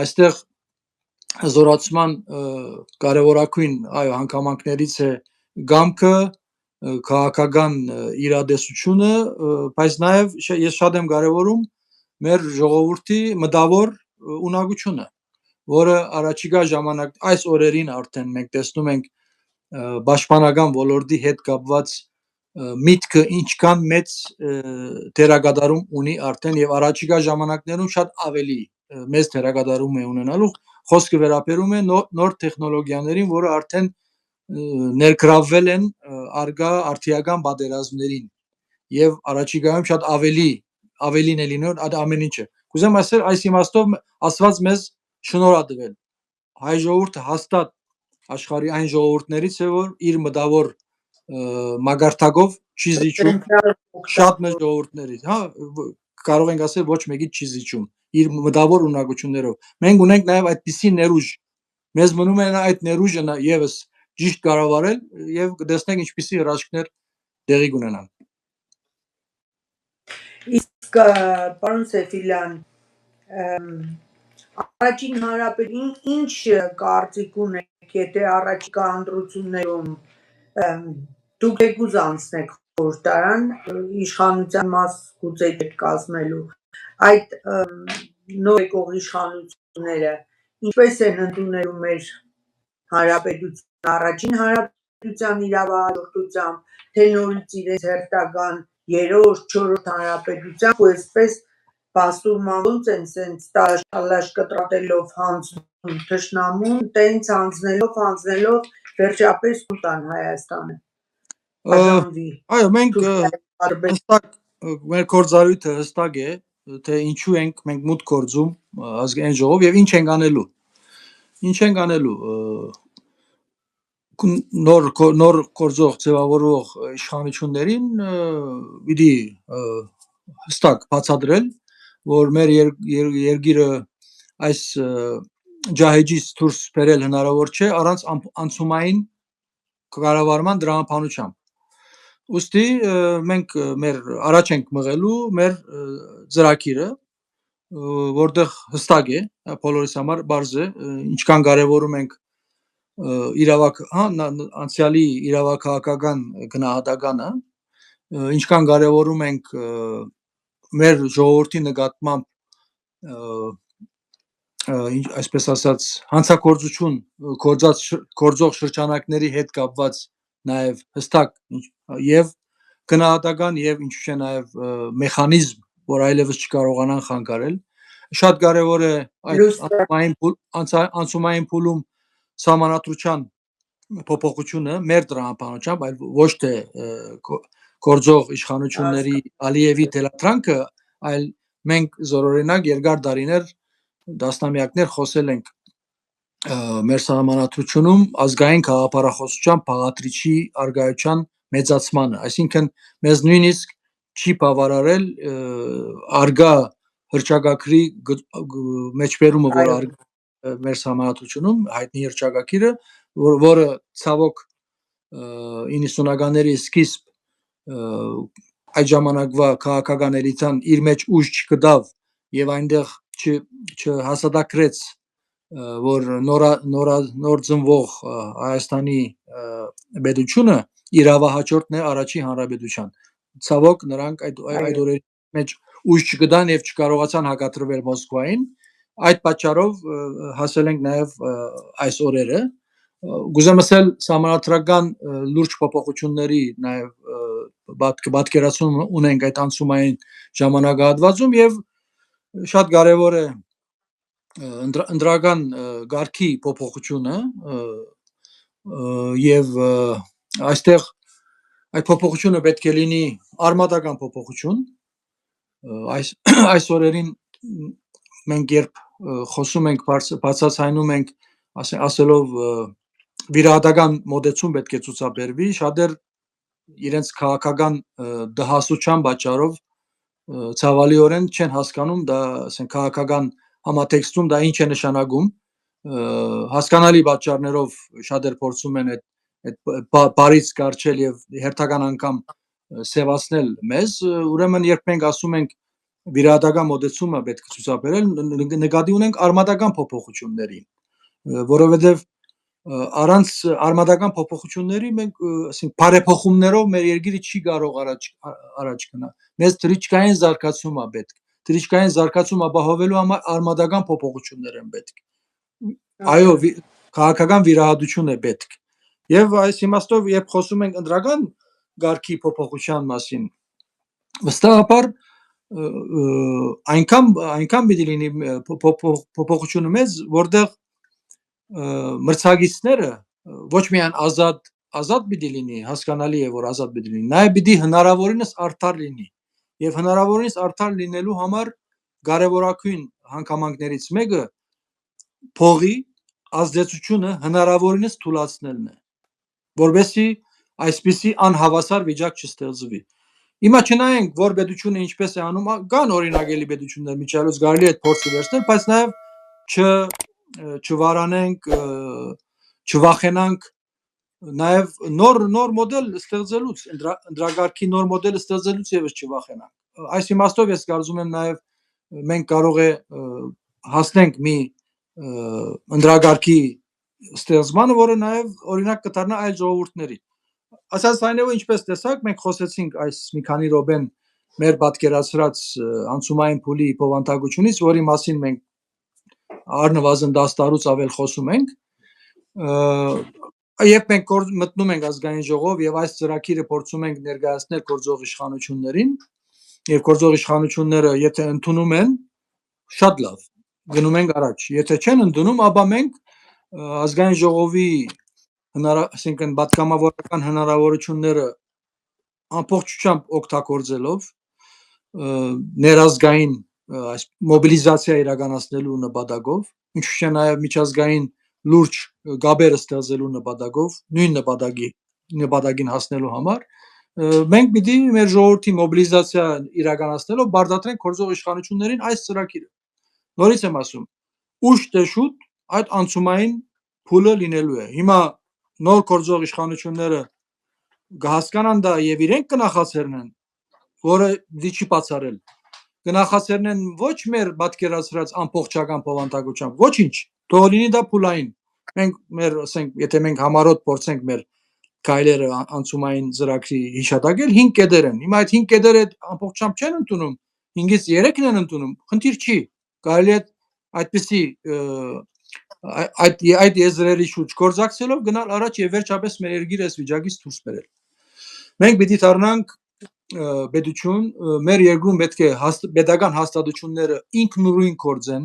այստեղ հզորացման կարևորագույն հանգամանքներից է գամքը, քաղաքական իրադեսությունը, բայց նաեւ ես շատ եմ կարևորում մեր ժողովրդի մտավոր ունակությունը, որը առաջիկա ժամանակ այս օրերին արդեն մենք տեսնում ենք պաշտպանական ոլորտի հետ կապված միտքը ինչքան մեծ դերակատարում ունի արդեն եւ առաջիկա ժամանակներում շատ ավելի մեծ դերակատարում է ունենալու, խոսքը վերաբերում է նոր տեխնոլոգիաներին, որը արդեն ներգրավվել են արգա արդիական պատերազմներին եւ առաջիկայում շատ ավելին է լինել այդ ամեն ինչը։ Կուզեմ ասել, այս իմաստով Աստված մեզ շնորհատվել։ Հայ ժողովուրդը հաստատ աշխարհի այն ժողովուրդներից է, որ իր մտավոր մագարտակով չի զիջում շատ մեծ ժողովուրդներից, կարող ենք ասել ոչ մեկի չի զիջում իր մտավոր ունակություններով։ Մենք ունենք նաև այդպիսի ներուժ։ Մեզ մնում է այդ ներուժը եւս ճիշտ կառավարել եւ կտեսնենք ինչպիսի հրաշքներ տեղի կունենան։ Իսկ պարոն Սեֆիլյան, առաջին հարաբերին ինչ կարծիք ունեք, եթե առաջիկա ընտրություններում դուք եկուզ անցնեք խորհրդարան, իշխանության մաս գուցե կազմելու, այդ նոր եկող իշխանությունները ինչպես են ընդունելու մեր հանրապետության առաջին հանրապետության իրավահաջորդությամբ, թե նորից իրենց հերթական երրորդ, չորրորդ հանրապետության ու այսպես բաստուրման ոնց են սենց տաշ կտրատելով հանձնում թշնամուն, տենց հանձնելով վերջապես կուտան Հայաստանը։ Այո, մենք հստակ մեր գործառույթը հստակ է, թե ինչու ենք մենք մուտք գործում ազգային ժողով եւ ինչ ենք անելու։ Ինչ ենք անելու նոր գործող ձևավորող իշխանություններին պիտի հստակ բացատրել, որ մեր երկիրը այս ջահեջից դուրս բերել հնարավոր չէ առանց անցումային կառավարման դրամապանությամբ։ Ուստի մենք առաջ ենք մղելու մեր ծրագիրը, որտեղ հստակ է, բոլորիս համար բարձ է, ինչքան կարևորում ենք անցյալի իրավաքաղաքական գնահատականը, ինչքան կարևորում ենք մեր ժողովրդի նկատմամբ այսպես ասած հանցագործություն գործող շրջանակների հետ կապված նաև հստակ եւ գնահատական եւ ինչու՞ չէ նաև մեխանիզմ, որ այլևս չկարողանան խանգարել, շատ կարևոր է այդ անցումային փուլում սահմանադրության փոփոխությունը մեր տրամաբանությամբ, այլ ոչ թե գործող իշխանությունների Ալիևի թելատրանքը, այլ մենք զորօրինակ երկար տարիներ դասնամյակներ խոսել ենք մեր սահմանադրությունում ազգային գաղափարախոսության բաղադրիչի արգայության մեծացմանը, այսինքն մեզ նույնիսկ չի բավարարել արգա հռչակագրի մեջբերումը, որ մեր սահմանադրությունում հայտնի հռչակագիրը, որը ցավոք 90-ականների սկիզբ այդ ժամանակվա քաղաքական էլիտան իր մեջ ուժ չգտավ եւ այնտեղ չհասարակրեց, որ նոր ծնվող Հայաստանի պետությունը իրավահաջորդն է առաջին հանրապետության։ Ցավոք նրանք այդ օրերի մեջ ուժ չգտան եւ չկարողացան հակադրվել Մոսկվային, այդ պատճառով հասել ենք նաեւ այս օրերը։ Գուզեմ ասել սահմանադրական լուրջ փոփոխությունների նաեւ պատկերացում ունենք այդ անցումային ժամանակահատվածում եւ շատ կարևոր է ընդրական գարքի փոփոխությունը եւ այստեղ այդ փոփոխությունը պետք է լինի արմատական փոփոխություն։ Այս օրերին մենք երբ խոսում ենք, բացացայնում ենք, ասելով վիրահատական մոտեցում պետք է ցուցաբերվի, շատեր իրենց քաղաքական դհասության պատճառով ցավալիորեն չեն հասկանում դա, ասենք քաղաքական համատեքստում դա ինչ է նշանակում, հասկանալի պատճառներով շատեր փորձում են այդ բարից կարճել եւ հերթական անգամ սեվացնել մեզ, ուրեմն երբ մենք ասում ենք վիրահատական մոտեցումը պետք է ցուցաբերել, նկատի ունենք արմատական փոփոխությունների, որովհետեւ առանց արմատական փոփոխությունների մենք ասենք բարեփոխումներով մեր երկիրը չի կարող առաջ գնալ։ Մեզ թրիչքային զարգացում է պետք։ Թրիչքային զարգացում ապահովելու համար արմատական փոփոխություններ են պետք։ Այո, քաղաքական վիրահատություն է պետք։ Եվ այս իմաստով երբ խոսում ենք ընդրական գարքի փոփոխության մասին, վստահաբար այնքան պիտի լինի փոփոխությունը մեծ, որտեղ մրցակիցները ոչ միայն ազատ պիտի լինի, հասկանալի է, որ ազատ պիտի լինի, նաև պիտի հնարավորինս արդար լինի։ Եվ հնարավորինս արդար լինելու համար կարևորագույն հանգամանքներից մեկը փողի ազդեցությունը հնարավորինս թուլացնելն է, որովհետեւ այսպիսի անհավասար վիճակ չստեղծվի։ Հիմա չնայենք, որ պետությունը ինչպես է անում, կան օրինակելի պետություններ, միջալոց կարելի է այդ փորձը վերցնել, բայց նաև չվարանենք, չվախենանք նաև նոր մոդել ստեղծելուց, ընդրակարգի նոր մոդել ստեղծելուց եւս չվախենանք։ Այս իմաստով ես կարծում եմ նաև մենք կարող է հասնենք մի ընդրակարգի ստեղծմանը, որը նաև օրինակ կդառնա այլ ժողովուրդների։ Ասած այնևը ինչպես տեսակ, մենք խոսեցինք այս մի քանի րոպեն մեր պատկերացրած անցումային փուլի բովանդակությունից, որի մասին մենք առնվազն 10 տարուց ավել խոսում ենք, երբ մենք մտնում ենք ազգային ժողով եւ այս ծրագիրը փորձում ենք ներկայացնել գործող իշխանություններին, եւ գործող իշխանությունները եթե ընդունում են, շատ լավ, գնում ենք առաջ, եթե չեն ընդունում, ապա մենք ազգային ժողովի ասենք պատգամավորական հնարավորությունները ամբողջությամբ օգտագործելով ներազգային այս մոբիլիզացիա իրականացնելու նպատակով, ինչու՞ չէ նաև միջազգային լուրջ գաբեր ստեղծելու նպատակով, նույն նպատակին հասնելու համար, մենք պիտի մեր ժողովրդի մոբիլիզացիա իրականացնելով բարդացնենք գործող իշխանություններին այս ծրագիրը։ Նորից եմ ասում, ուշ թե շուտ այդ անցումային փուլը լինելու է։ Հիմա նոր գործող իշխանությունները կհասկանան դա եւ իրենք կնախացերնեն, որը դի չի բացառել, գնահատերնեն ոչ մեր պատկերացրած ամբողջական բովանդակությամբ, ոչինչ, թող լինի դա փուլային։ Մենք մեր, ասենք, եթե մենք համառոտ փորձենք մեր գայլերը անցումային ծրագրի հիշատակել 5 կետեր են։ Հիմա այդ 5 կետերը ամբողջությամբ չեն ընդունում, 5-ից 3-ն են ընդունում, խնդիր չի։ Կարելի է այդպիսի այդ եզրերի շուրջ գործակցելով գնալ առաջ եւ վերջապես մեր երկիրը այս վիճակից դուրս բերել։ Մենք պիտի դառնանք պետություն, մեր երկրում պետք է պետական հաստատությունները ինքնուրույն գործեն,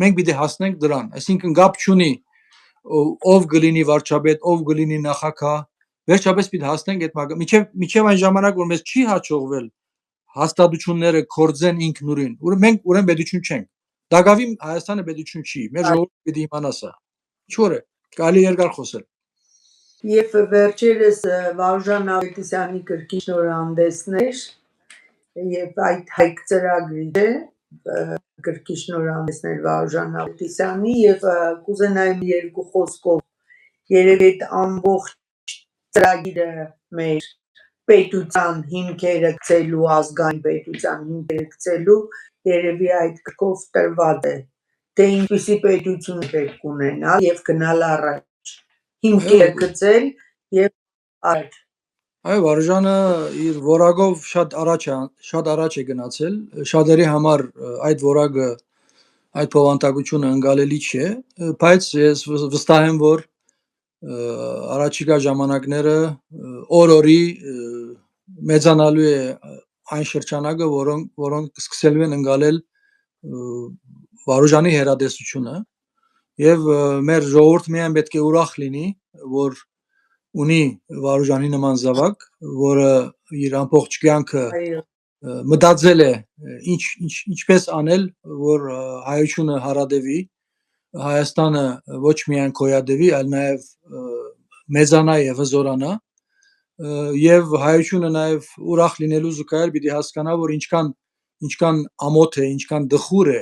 մենք պիտի հասնենք դրան, այսինքն գապ չունի ով կլինի վարչապետ, ով կլինի նախագահ, վերջապես պիտի հասնենք այդ մինչև այն ժամանակ, որ մեզ չի հաջողվել հաստատությունները գործեն ինքնուրույն, մենք ուրեմն պետություն չենք։ Դակավի Հայաստանը պետություն չի, մեր ժողովուրդը պիտի իմանա սա։ Ինչու՞ է, կարելի երկար խոսել։ Եվ վերջերս Վարուժան Ավետիսյանի գրքի շնորհանդեսներ եւ այդ հայք ծրագրի գրքի շնորհանդեսներ Վարուժան Ավետիսյանի եւ կուզենայեմ երկու խոսքով երևի այդ ամբողջ ծրագիրը մեր պետության հիմքերը գցելու, ազգային պետության հիմքերը գցելու երևի այդ գրքով տրված է, թե ինչպիսի պետություն պետք ունենա եւ գնալ առաջ, հիմքերը գցել եւ առաջ։ Այո, Վարուժանը իր որակով շատ առաջ է գնացել, շատերի համար այդ որակը, այդ բովանդակությունը ընկալելի չէ, բայց ես վստահ եմ, որ առաջիկա ժամանակները օր-օրի մեծանալու է այն շրջանակը, որոնք սկսելու են ընկալել Վարուժանի հերատեսությունը եւ մեր ժողովուրդը միայն պետք է ուրախ լինի, որ ունի Վարուժանի նման զավակ, որը իր ամբողջ կյանքը մտածել է ինչպես անել, որ հայությունը հարադեվի, Հայաստանը ոչ միայն գոյատևի, այլ նաև մեծանա եւ հզորանա, եւ հայությունը նաև ուրախ լինելու զուգահեռ պիտի հասկանա, որ ինչքան ամոթ է, ինչքան դխուր է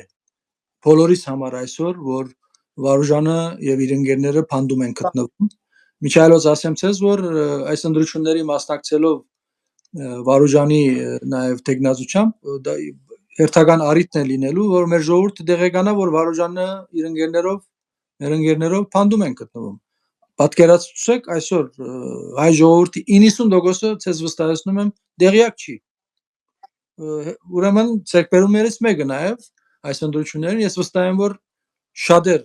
բոլորիս համար այսօր, որ Վարուժանը եւ իր ընկերները փանդում են գտնվում։ Միչայլոց ասեմ ցեզ, որ այս ընդրությունների մասնակցելով Վարուժանի նաև տեխնազությամբ հերթական առիթն է լինելու, որ մեր ժողովուրդը տեղեկանա, որ Վարուժանը իր ընկերներով փանդում են գտնվում։ Պատկերացրեք այսօր հայ ժողովրդի 90%-ը ցեզ վստահեցնում եմ դեղյակ չի։ Ուրեմն ցերկբերումներից մեկը նաև այս ընդրություններին ես վստահ եմ, որ շատեր,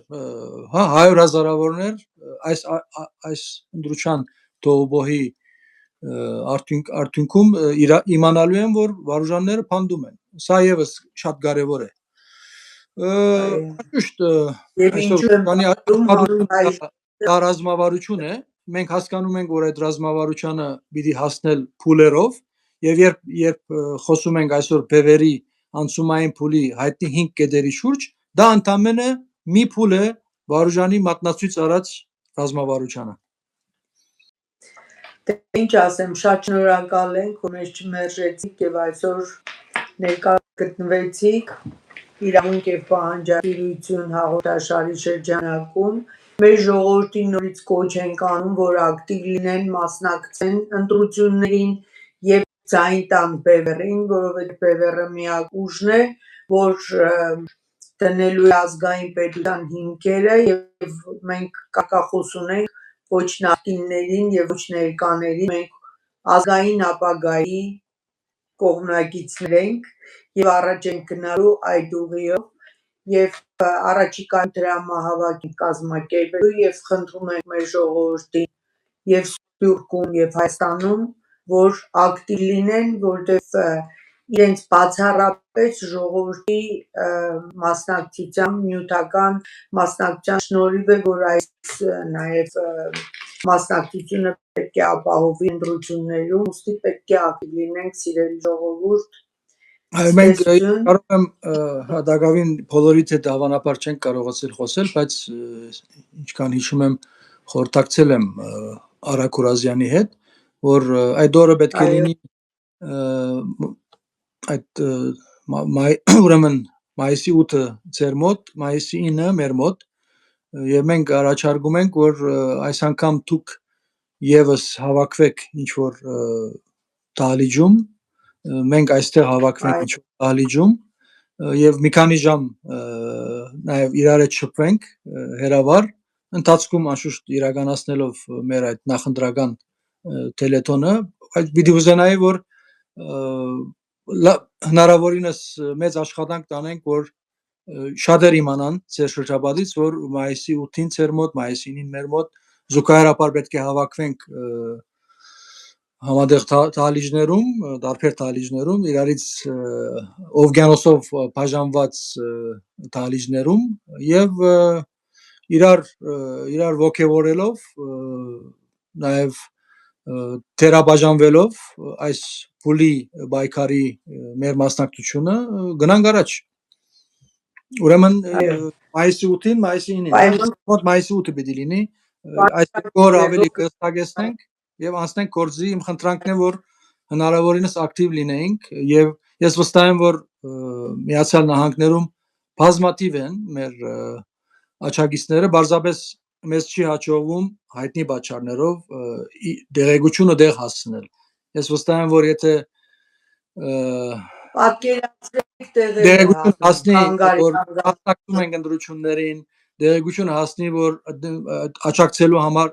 100,000-ավորներ այս ընդրության թողոբոհի արդյունքում իմանալու են, որ Վարուժանները փանդում են։ Սա եւս շատ կարեւոր է։ Ճիշտ, այսօր ռազմավարություն է, մենք հասկանում ենք, որ այդ ռազմավարությունը պիտի հասնել փուլերով, եւ երբ խոսում ենք այսօր բևերի անցումային փուլի հայտնի 5 կետերի շուրջ, դա ընդամենը մի փուլ է Վարուժանի մատնացույց արած ռազմավարությանը։ Ինչ ասեմ, շատ շնորհակալ ենք, որ մեզ չմերժեցիք եւ այսօր ներկա գտնվեցիք իրավունք եւ պահանջատիրություն հաղորդաշարի շրջանակում։ Մեր ժողովրդին նորից կոչ ենք անում, որ ակտիվ լինեն, մասնակցեն ընտրություններին եւ ձայն տան բևեռին, որովհետեւ բևեռը միակ ուժն է, որ դնելու է ազգային պետության հիմքերը եւ մենք կակախոս ունենք ոչ նախկիններին եւ ոչ ներկաներին, մենք ազգային ապագայի կողմնակիցներ ենք եւ առաջ ենք գնալու այդ ուղիով եւ առաջիկա դրամահավաք կազմակերպելու եւ խնդրում ենք մեր ժողովրդին եւ Սփյուռքում եւ Հայաստանում, որ ակտիվ լինեն, որտեղ իրենց բացառապես ժողովրդի մասնակցության, նյութական մասնակցության շնորհիվ է, որ այս նաև մասնակցությունը պետք է ապահովի ընտրություններում, ուստի պետք է ակտիվ լինենք, սիրելի ժողովուրդ։ Մենք կարող եմ հատակավին բոլորից հետ հավանաբար չենք կարողացել խոսել, բայց ինչքան հիշում եմ, խորհրդակցել եմ Արա Քուրազյանի հետ, որ այդ օրը պետք է լինի այդ ուրեմն մայիսի 8-ը ձեր մոտ, մայիսի 9-ը մեր մոտ, եւ մենք առաջարկում ենք, որ այս անգամ դուք եւս հավաքվեք ինչ որ դահլիճում, մենք այստեղ հավաքվենք ինչ որ դահլիճում եւ մի քանի ժամ նաեւ իրար հետ շփվենք հերավար ընթացքում անշուշտ իրականացնելով մեր այդ նախընտրական տելետոնը, այդ պիտի ուզենայի որ հնարավորինս մեծ աշխատանք տանենք, որ շատեր իմանան ձեր շրջապատից, որ մայիսի 8-ին ձեր մոտ, մայիսի 9-ին մեր մոտ զուգահեռաբար պետք է հավաքվենք համատեղ տալիջներում, դարբեր տալիջներում, իրարից օվկիանոսով բաժանված տալիջներում եւ իրար ողջորելով նաեւ թերաբաժանվելով այս փուլի բայկարի մեր մասնակցությունը գնանք առաջ։ Ուրեմն մայիսի 8-ին, մայիսի 9-ին, մոտ մայիսի 8-ը պիտի լինի, այս օր ավելի կստագեցնենք եւ անցնենք գործի, իմ խնդրանքն է որ հնարավորինս ակտիվ լինեինք եւ ես վստահ եմ որ Միացյալ Նահանգներում բազմաթիվ են մեր աչագիստները, բարձրապես մեզ չի հաջողվում հայտնի պատճառներով դեղեցությունը դեղ հասցնել։ Ես վստահ եմ որ եթե պատկերացրեք դեղեցություն հասնի որ մասնակցում ենք ընտրություններին, դեղեցությունը հասնի որ աջակցելու համար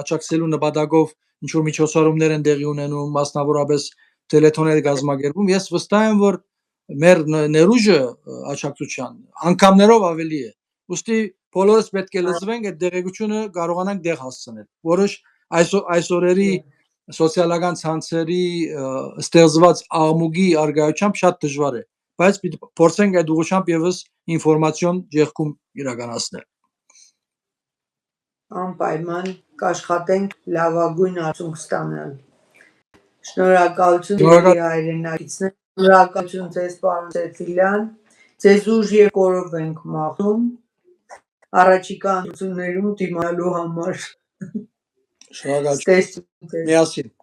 աջակցելու նպատակով ինչ որ միջոցառումներ են տեղի ունենում, մասնավորապես տելեթոններ կազմակերպում, ես վստահ եմ որ մեր ներուժը աջակցության անգամներով ավելի է։ Ուստի բոլորս պետք է լծվենք այդ դեղեցությունը կարողանանք դեղ հասցնել։ Որոշ այսօրերի սոցիալական ցանցերի ստեղծված աղմուկի արգայությամբ շատ դժվար է, բայց պիտի փորձենք այդ ուղղությամբ եւս ինֆորմացիոն ջերքում իրականացնել։ Անպայման կաշխատենք լավագույն արդյունք ստանալ։ Շնորհակալություն հայրենակիցներ, շնորհակալություն ձեզ պարոն Սեֆիլյան, ձեզ ուժ եւ կորով ենք մաղթում առաջիկա ընտրություններում դիմանալու համար։ Շնորհակալություն։ Միասին